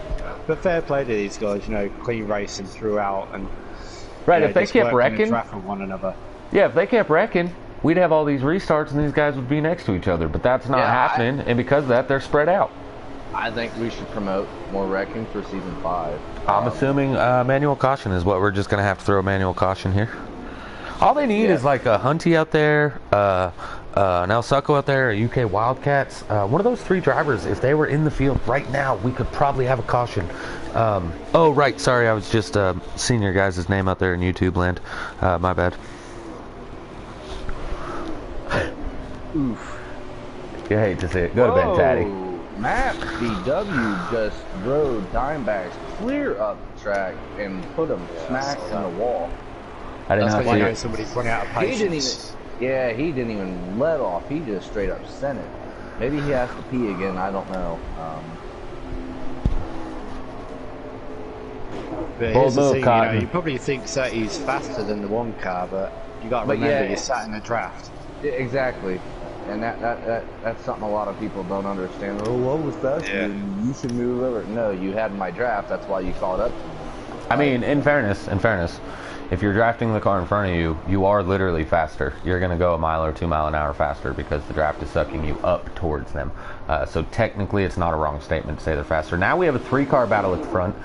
But fair play to these guys, you know, clean racing throughout, and right, you know, if they just kept working wrecking, in traffic with one another. yeah, if they kept wrecking, we'd have all these restarts and these guys would be next to each other. But that's not happening, and because of that, they're spread out. I think we should promote more wrecking for season 5. I'm assuming manual caution is what we're just going to have to throw manual caution here. All they need is like a Hunty out there, an El Succo out there, a UK Wildcats. One of those 3 drivers, if they were in the field right now, we could probably have a caution. Oh, right. Sorry, I was just seeing your guys' name out there in YouTube land. My bad. Oof. You hate to see it. Go to bed, Tatty. Matt BW just rode Dimebags clear up the track and put him smack in the wall. I did That's not when see you know it. somebody's running out of He didn't even. patience. Yeah, he didn't even let off. He just straight up sent it. Maybe he has to pee again. I don't know. But Bold here's the move, thing, you Cotton. know, you probably think that he's faster than the 1 car, but you got to But remember yeah, you're sat in a draft. Exactly. And that's something a lot of people don't understand. Oh, I was faster. Yeah. You should move over. No, you had my draft. That's why you caught up. I mean, in fairness, if you're drafting the car in front of you, you are literally faster. You're going to go a mile or 2 mile an hour faster because the draft is sucking you up towards them. So technically, it's not a wrong statement to say they're faster. Now we have a 3-car battle at the front,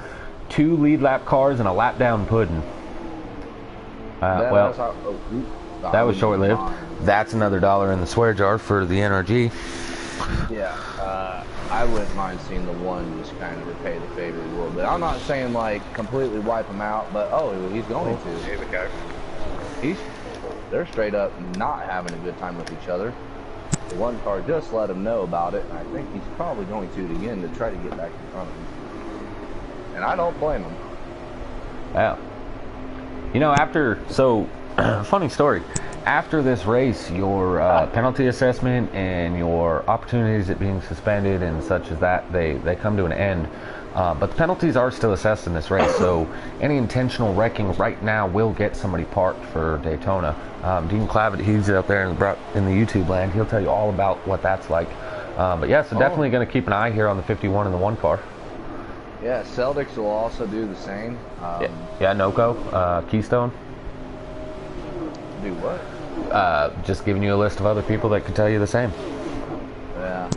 2 lead lap cars, and a lap down pudding. That was short-lived. That's another $1 in the swear jar for the NRG. Yeah, I wouldn't mind seeing the 1 just kind of repay the favor a little bit. I'm not saying like completely wipe him out, but he's going to. Here we go. They're straight up not having a good time with each other. The 1 car just let him know about it, and I think he's probably going to again to try to get back in front of him. And I don't blame him. Yeah. You know, funny story. After this race, your penalty assessment and your opportunities at being suspended and such as that, they come to an end. But the penalties are still assessed in this race, so any intentional wrecking right now will get somebody parked for Daytona. Dean Clavitt, he's out there in the YouTube land. He'll tell you all about what that's like. But yeah, so definitely going to keep an eye here on the 51 and the 1 car. Yeah, Celtics will also do the same. Yeah, Noco, Keystone. Do what? Just giving you a list of other people that could tell you the same. Yeah,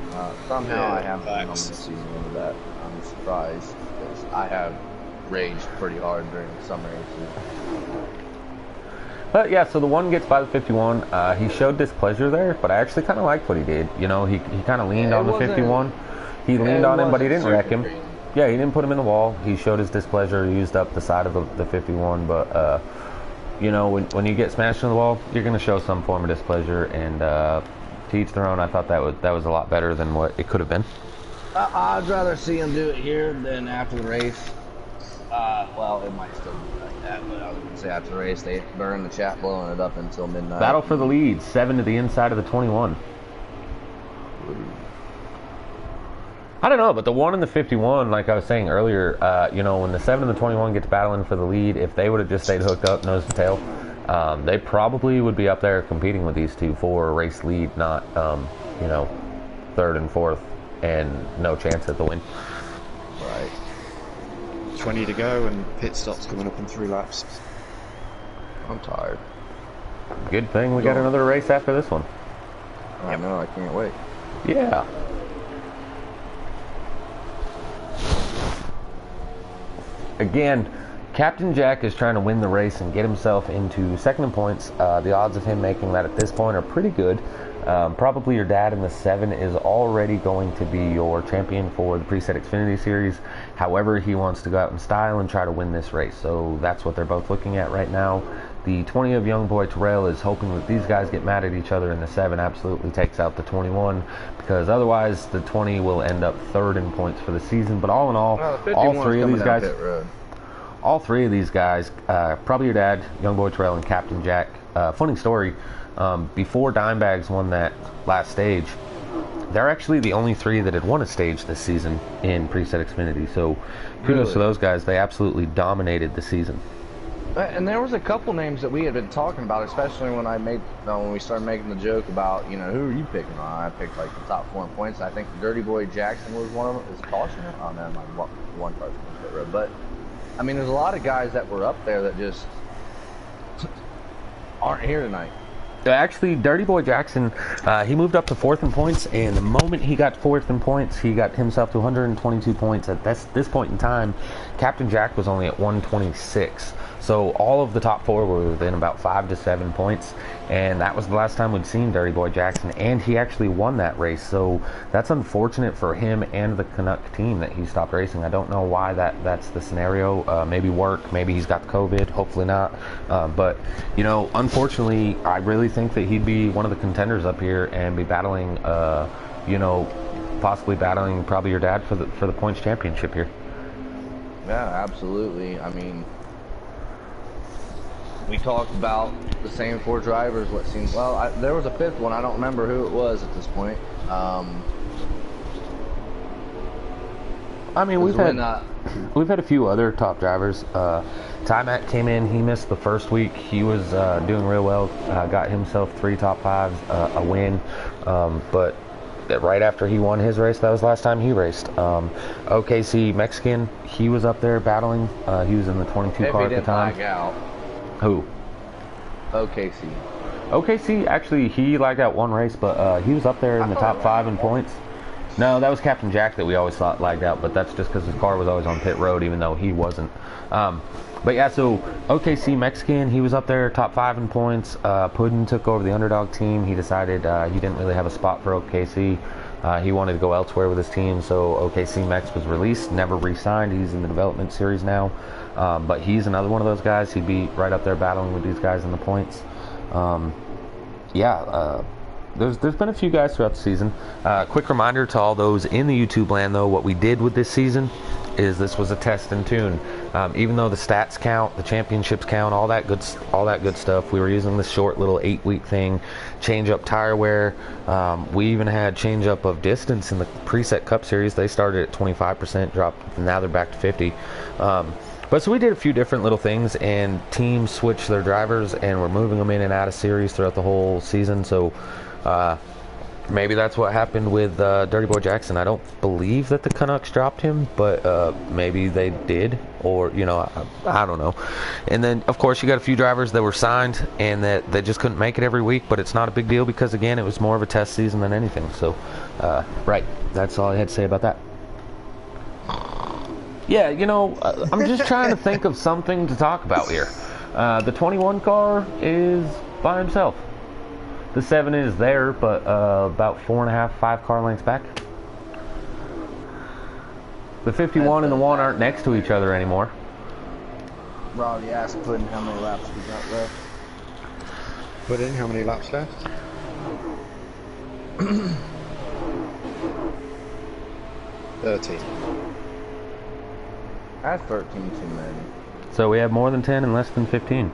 somehow I haven't been on facts. this season of that. I'm surprised because I have raged pretty hard during some races. But yeah, so the 1 gets by the 51. He showed displeasure there, but I actually kind of liked what he did. You know, he kind of leaned Yeah, on the 51. He leaned on him, but he didn't wreck him. Crazy. Yeah, he didn't put him in the wall. He showed his displeasure. He used up the side of the 51, but you know, when you get smashed in the wall, you're going to show some form of displeasure, and to each their own. I thought that was a lot better than what it could have been. I'd rather see him do it here than after the race. Well, it might still be like that, but I was going to say after the race, they burn the chat blowing it up until midnight. Battle for the lead, 7 to the inside of the 21. I don't know, but the 1 and the 51, like I was saying earlier, you know, when the 7 and the 21 gets battling for the lead, if they would have just stayed hooked up nose to tail, they probably would be up there competing with these 2 for a race lead, not, you know, 3rd and 4th, and no chance at the win. Right. 20 to go, and pit stop's coming up in 3 laps. I'm tired. Good thing we got another race after this one. I know, I can't wait. Yeah. Again, Captain Jack is trying to win the race and get himself into second in points. The odds of him making that at this point are pretty good. Probably your dad in the 7 is already going to be your champion for the preset Xfinity Series. However, he wants to go out in style and try to win this race. So that's what they're both looking at right now. The 20 of Young Boy Terrell is hoping that these guys get mad at each other, and the 7 absolutely takes out the 21, because otherwise the 20 will end up third in points for the season. But all in all, all three of these guys, probably your dad, Young Boy Terrell, and Captain Jack. Funny story, before Dimebags won that last stage, they're actually the only 3 that had won a stage this season in preset Xfinity. So kudos to those guys. They absolutely dominated the season. And there was a couple names that we had been talking about, especially when we started making the joke about, who are you picking on? I picked like the top 4 in points. I think Dirty Boy Jackson was one of them. Is caution? Oh no, my one car's on the pit road. But I mean, there's a lot of guys that were up there that just aren't here tonight. Actually, Dirty Boy Jackson, he moved up to 4th in points, and the moment he got 4th in points, he got himself to 122 points. At this point in time, Captain Jack was only at 126. So all of the top 4 were within about 5 to 7 points, and that was the last time we'd seen Dirty Boy Jackson, and he actually won that race. So that's unfortunate for him and the Canuck team that he stopped racing. I don't know why that's the scenario. Maybe work, maybe he's got COVID, hopefully not. But unfortunately, I really think that he'd be one of the contenders up here and be battling, possibly battling probably your dad for the points championship here. Yeah, absolutely. I mean, we talked about the same 4 drivers. What seems there was a 5th one. I don't remember who it was at this point. I mean, we've had a few other top drivers. Ty-Mac came in. He missed the first week. He was doing real well. Got himself 3 top 5s, a win. But right after he won his race, that was the last time he raced. OKC Mexican, he was up there battling. He was in the 22 car at the time. Out. Who? OKC, actually, he lagged out 1 race, but he was up there in the top 5 in points. No, that was Captain Jack that we always thought lagged out, but that's just because his car was always on pit road, even though he wasn't. But yeah, so OKC Mexican, he was up there top 5 in points. Puddin took over the underdog team. He decided he didn't really have a spot for OKC. He wanted to go elsewhere with his team, so OKC Mex was released, never re-signed. He's in the development series now. But he's another one of those guys. He'd be right up there battling with these guys in the points. There's been a few guys throughout the season. Quick reminder to all those in the YouTube land, though, what we did with this season is this was a test and tune. Even though the stats count, the championships count, all that good stuff, we were using this short little 8-week thing. Change up tire wear. We even had change up of distance in the preset Cup Series. They started at 25%, dropped, and now they're back to 50. But so we did a few different little things, and teams switched their drivers, and we're moving them in and out of series throughout the whole season. So maybe that's what happened with Dirty Boy Jackson. I don't believe that the Canucks dropped him, but maybe they did, or I don't know. And then of course you got a few drivers that were signed and that they just couldn't make it every week, but it's not a big deal because again it was more of a test season than anything. So right, that's all I had to say about that. Yeah, I'm just trying to think of something to talk about here. The 21 car is by himself. The 7 is there, but about 4.5, 5 car lengths back. The 51 and the 1 aren't next to each other anymore. Robbie asked Puddin how many laps we got left. Puddin, how many laps left? 13. That's 13 too many. So we have more than 10 and less than 15.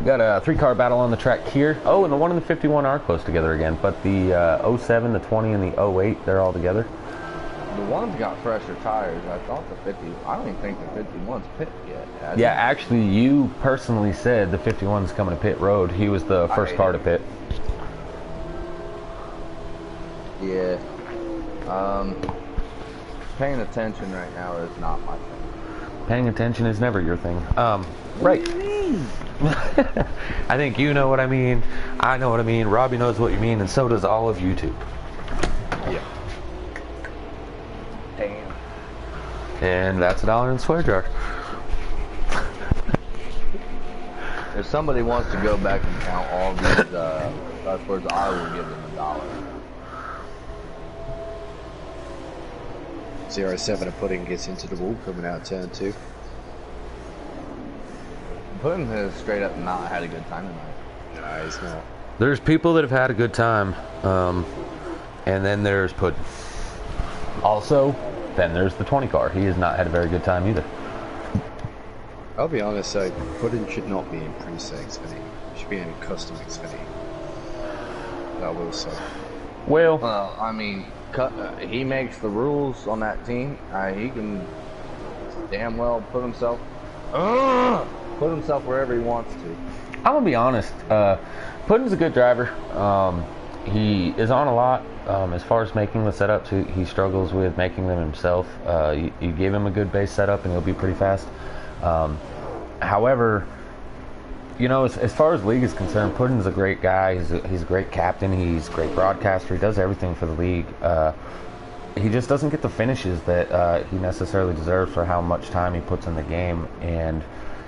We got a 3-car battle on the track here. Oh, and the 1 and the 51 are close together again, but the 07, the 20, and the 08, they're all together. The 1's got fresher tires. I thought the 50, I don't even think the 51's pit yet. Yeah, actually, you personally said the 51's coming to pit road. He was the first car to pit. Yeah. Paying attention right now is not my thing. Paying attention is never your thing. Right. What do you mean? I think you know what I mean. I know what I mean. Robbie knows what you mean, and so does all of YouTube. Yeah. Damn. And that's $1 in the swear jar. If somebody wants to go back and count all these passwords, I will give them $1. 07 of Pudding gets into the wall coming out turn 2. Puddin has straight up not had a good time tonight. No, he's not. There's people that have had a good time, and then there's Puddin. Also, then there's the 20 car. He has not had a very good time either. I'll be honest, though, Puddin should not be in pre-set Xfinity. He should be in custom Xfinity. That I will say. Well, I mean, he makes the rules on that team. He can damn well put himself wherever he wants to. I'm gonna be honest. Puddin's a good driver. He is on a lot. As far as making the setups, he struggles with making them himself. You give him a good base setup and he'll be pretty fast. However, you know, as far as league is concerned, Puddin's a great guy. He's a great captain. He's a great broadcaster. He does everything for the league. He just doesn't get the finishes that he necessarily deserves for how much time he puts in the game. And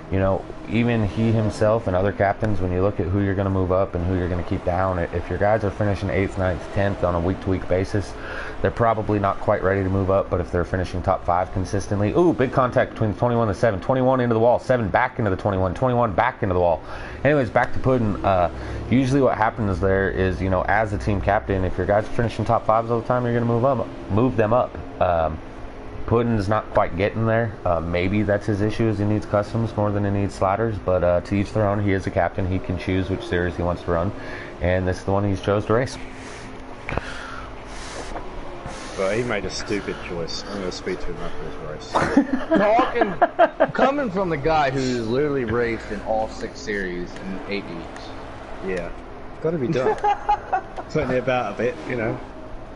you know, even he himself and other captains, when you look at who you're going to move up and who you're going to keep down, if your guys are finishing 8th, 9th, 10th on a week-to-week basis, they're probably not quite ready to move up. But if they're finishing top 5 consistently, ooh, big contact between the 21 and the 7, 21 into the wall, 7 back into the 21, 21 back into the wall. Anyways, back to Puddin. Usually what happens there is, you know, as a team captain, if your guys are finishing top 5s all the time, you're going to move them up. Puddin's not quite getting there. Maybe that's his issue, is he needs customs more than he needs sliders, but to each their own. He is a captain. He can choose which series he wants to run, and this is the one he's chose to race. Well, he made a stupid choice. I'm going to speak to him after this race. Coming from the guy who's literally raced in all 6 series in 8 weeks. Yeah, got to be done. Putting it about a bit, you know.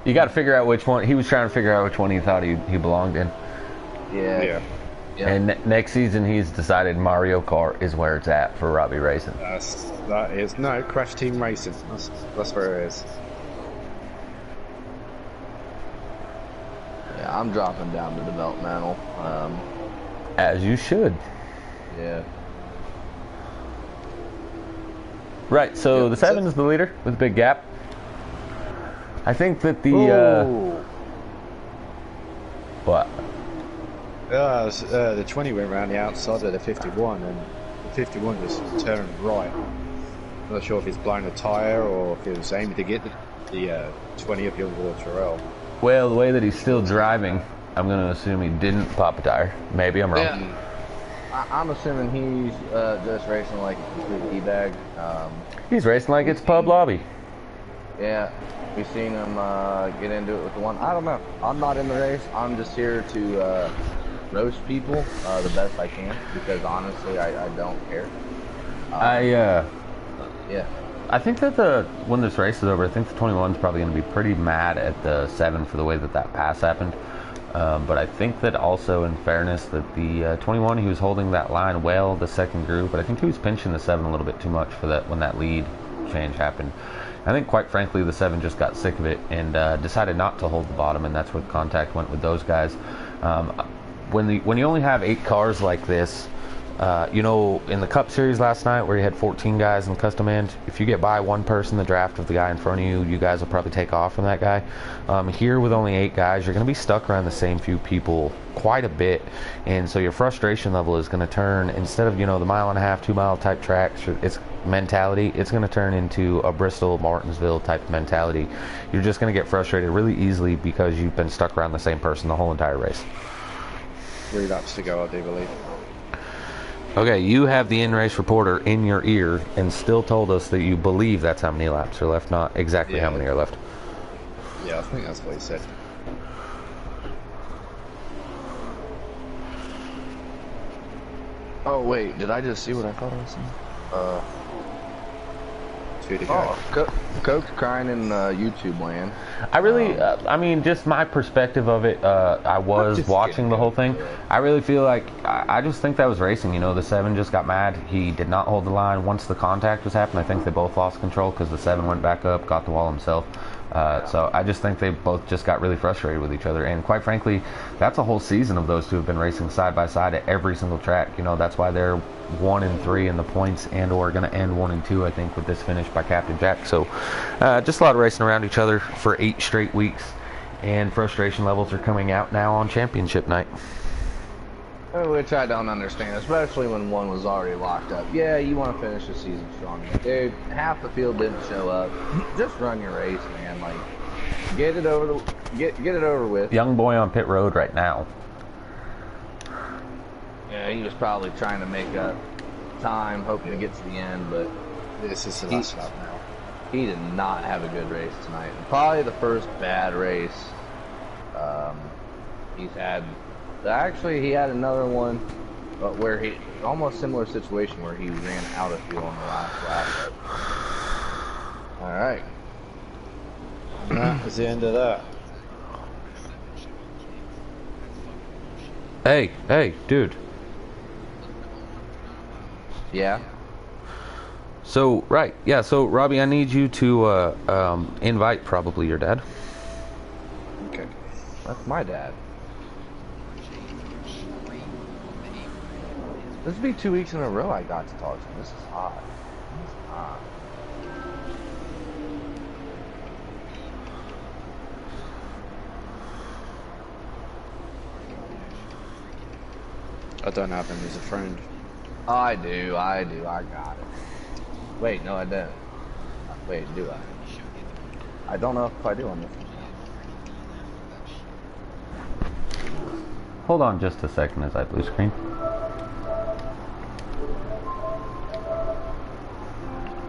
You got to figure out which one. He was trying to figure out which one he thought he belonged in. Yeah. And next season, he's decided Mario Kart is where it's at for Robbie Racing. That is no Crash Team Racing. That's where it is. Yeah, I'm dropping down to developmental. As you should. Yeah. Right. So the 7 is the leader with a big gap. I think that the what? The 20 went around the outside of the 51, and the 51 just turned right. I'm not sure if he's blown a tyre or if he was aiming to get the 20 of young Terrell. Well, the way that he's still driving, I'm going to assume he didn't pop a tire. Maybe I'm wrong. Yeah. I'm assuming he's just racing like a complete D-bag. He's racing like it's pub lobby. Yeah, we've seen him get into it with the one. I don't know. I'm not in the race. I'm just here to roast people the best I can, because honestly, I don't care. Yeah. I think that when this race is over, I think the 21 is probably going to be pretty mad at the 7 for the way that pass happened. But I think that also, in fairness, that the 21, he was holding that line well the second group, but I think he was pinching the 7 a little bit too much for that when that lead change happened. I think, quite frankly, the 7 just got sick of it and decided not to hold the bottom, and that's where the contact went with those guys. When you only have 8 cars like this, you know, in the Cup Series last night where you had 14 guys in custom end, if you get by one person the draft of the guy in front of you, you guys will probably take off from that guy. Here with only 8 guys, you're going to be stuck around the same few people quite a bit, and so your frustration level is going to turn, instead of, you know, the 1.5-mile, 2-mile type tracks, it's mentality, it's going to turn into a Bristol, Martinsville type mentality. You're just going to get frustrated really easily because you've been stuck around the same person the whole entire race. 3 laps to go, I do believe. Okay, you have the in-race reporter in your ear and still told us that you believe that's how many laps are left, not exactly how many are left. Yeah, I think that's what he said. Oh wait, did I just see what I thought I was seeing? 2 to go. Oh, Coke's crying in YouTube land. I really, I mean, just my perspective of it, I was watching the whole thing. I really feel like, I just think that was racing. You know, the 7 just got mad. He did not hold the line. Once the contact was happening, I think they both lost control because the 7 went back up, got the wall himself. So I just think they both just got really frustrated with each other. And quite frankly, that's a whole season of those two have been racing side by side at every single track. You know, that's why they're 1 and 3 in the points, and or going to end 1 and 2, I think, with this finish by Captain Jack. So just a lot of racing around each other for 8 straight weeks, and frustration levels are coming out now on championship night. Which I don't understand, especially when one was already locked up. Yeah, you want to finish the season strong. Dude, half the field didn't show up. Just run your race, man. Like, get it over with. Young boy on pit road right now. Yeah, he was probably trying to make up time, hoping to get to the end, but This is the last lap now. he did not have a good race tonight. Probably the first bad race he's had. Actually, he had another one, but where he almost similar situation where he ran out of fuel on the last lap. But, all right, And that was the end of that. Hey, dude. yeah. So, right, yeah, so, Robbie, I need you to invite probably your dad. Okay. That's my dad. This will be 2 weeks in a row I got to talk to him. This is hot. This is hot. I don't have him as a friend. I do. I got it. Wait, no, I didn't. Wait, do I? I don't know if I do on this one. Hold on just a second as I blue screen.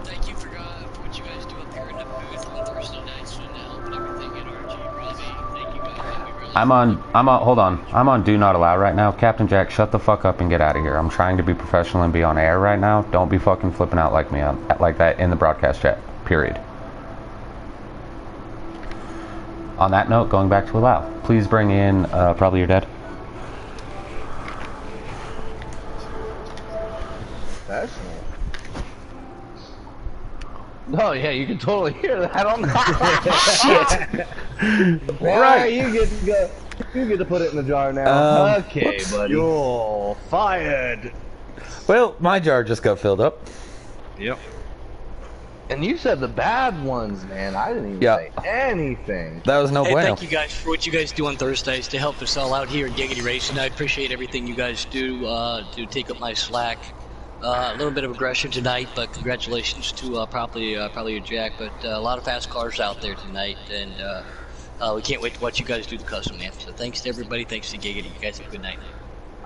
Thank you for what you guys do up here in the booth on Thursday nights and helping everything at RG. Robbie, thank you guys. We really Hold on. I'm on Do Not Allow right now. Captain Jack, shut the fuck up and get out of here. I'm trying to be professional and be on air right now. Don't be fucking flipping out like me, like that in the broadcast chat. Period. On that note, going back to Allow. Please bring in probably your dad. Professional. Oh yeah, you can totally hear that on the shit. Right. You get to go. You get to put it in the jar now. Okay, buddy. You're fired. Well, my jar just got filled up. Yep. And you said the bad ones, man. I didn't even Yeah. say anything. That was no Hey, bueno. thank you guys for what you guys do on Thursdays to help us all out here at Giggity Racing. I appreciate everything you guys do to take up my slack. A little bit of aggression tonight, but congratulations to probably your Jack. But a lot of fast cars out there tonight, and we can't wait to watch you guys do the custom, man. So thanks to everybody. Thanks to Giggity. You guys have a good night.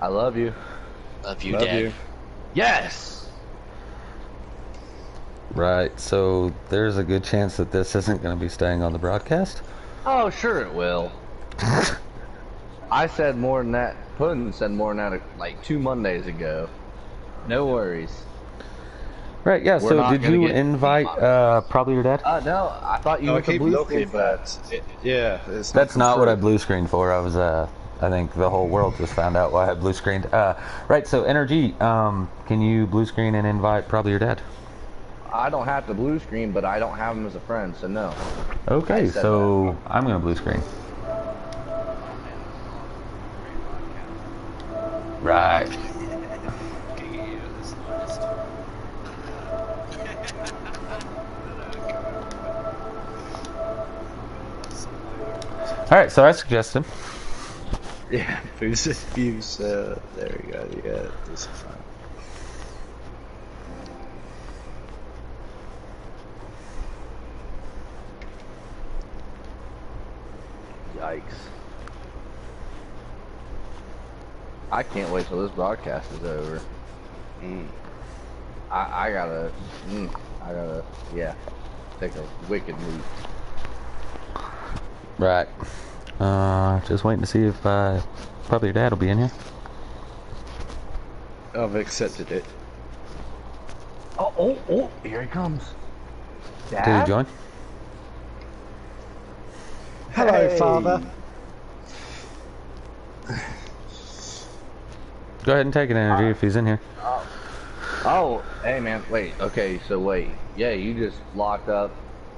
I love you. Love you, Love Dad. you. Yes. Right, so there's a good chance that this isn't going to be staying on the broadcast. Oh, sure it will. I said more than that. Puddin said more than that like 2 Mondays ago. No worries. Right, yeah, We're so not did gonna you get- invite probably your dad? No, I thought you I went to keep blue looking, screen for that. but yeah, it's That's come not what through. I blue screened for. I was, I think the whole world just found out why I blue screened. Right, so Energy, can you blue screen and invite probably your dad? I don't have to blue screen, but I don't have him as a friend, so no. Okay, I said so I'm going to blue screen. Right. Alright, so I suggest him. Yeah, views. There we go. Yeah, this is fine. Yikes. I can't wait till this broadcast is over. I gotta, yeah, take a wicked leap. Right. Just waiting to see if probably your dad will be in here. I've accepted it. Oh, here he comes. Did Dad? he join? Hello, Hey. Father. Go ahead and take it, Energy, if he's in here. Oh, hey man, wait, okay, so wait. Yeah, you just locked up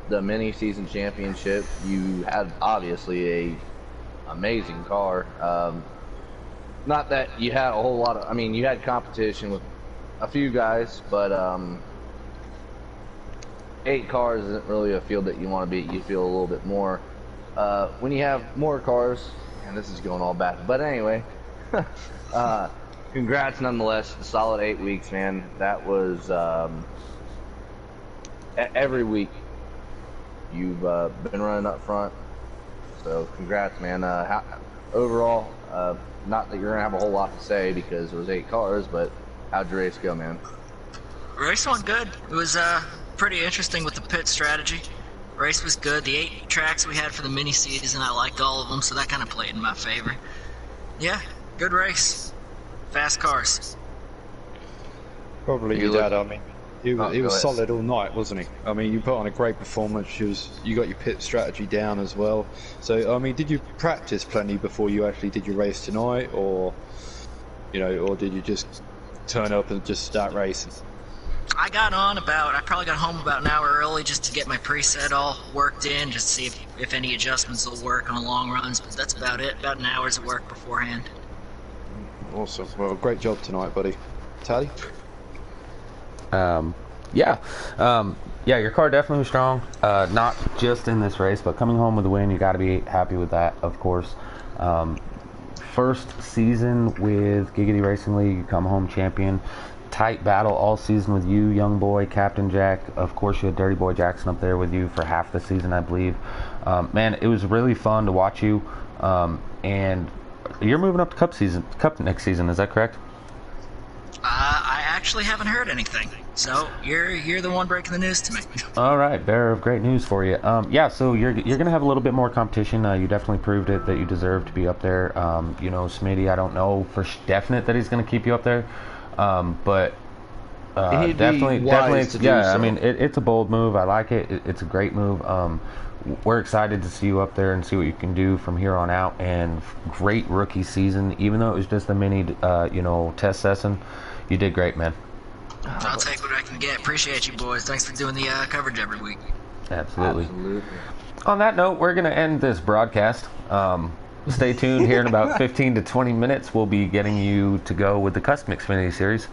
the mini season championship. You had obviously a amazing car. Not that you had a whole lot of, I mean, you had competition with a few guys, but 8 cars isn't really a field that you want to beat. You feel a little bit more when you have more cars, and this is going all bad, but anyway, congrats nonetheless. A solid 8 weeks, man. That was every week you've been running up front. So congrats, man. Overall, not that you're gonna have a whole lot to say because it was 8 cars, but how'd your race go, man? Race went good. It was pretty interesting with the pit strategy. Race was good. The 8 tracks we had for the mini season, I liked all of them, so that kind of played in my favor. Yeah, good race. Fast cars. Probably your dad. I mean, he was go ahead. solid all night, wasn't he? I mean, you put on a great performance. You got your pit strategy down as well. So, I mean, did you practice plenty before you actually did your race tonight, or or did you just turn up and just start racing? I probably got home about an hour early just to get my preset all worked in, just to see if any adjustments will work on the long runs, but that's about it. About an hour's of work beforehand. Awesome. Well, great job tonight, buddy. Tally? Yeah, your car definitely was strong. Not just in this race, but coming home with a win, you got to be happy with that, of course. First season with Giggity Racing League, you come home champion. Tight battle all season with you, young boy, Captain Jack. Of course, you had Dirty Boy Jackson up there with you for half the season, I believe. Man, it was really fun to watch you. And you're moving up to Cup next season, is that correct? I actually haven't heard anything, so you're the one breaking the news to me. All right, bearer of great news for you. So you're gonna have a little bit more competition. You definitely proved it that you deserve to be up there. Smitty, I don't know for definite that he's gonna keep you up there, but definitely, yeah. I mean, it's a bold move. I like it. It's a great move. We're excited to see you up there and see what you can do from here on out. And great rookie season, even though it was just a mini, test session. You did great, man. I'll take what I can get. Appreciate you, boys. Thanks for doing the coverage every week. Absolutely. On that note, we're going to end this broadcast. Stay tuned. Here in about 15 to 20 minutes, we'll be getting you to go with the Custom Xfinity Series.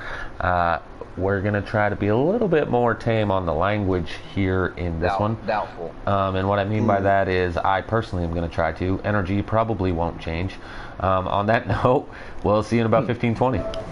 We're going to try to be a little bit more tame on the language here in this one. Doubtful. And what I mean by that is I personally am going to try to. Energy probably won't change. On that note, we'll see you in about 15-20.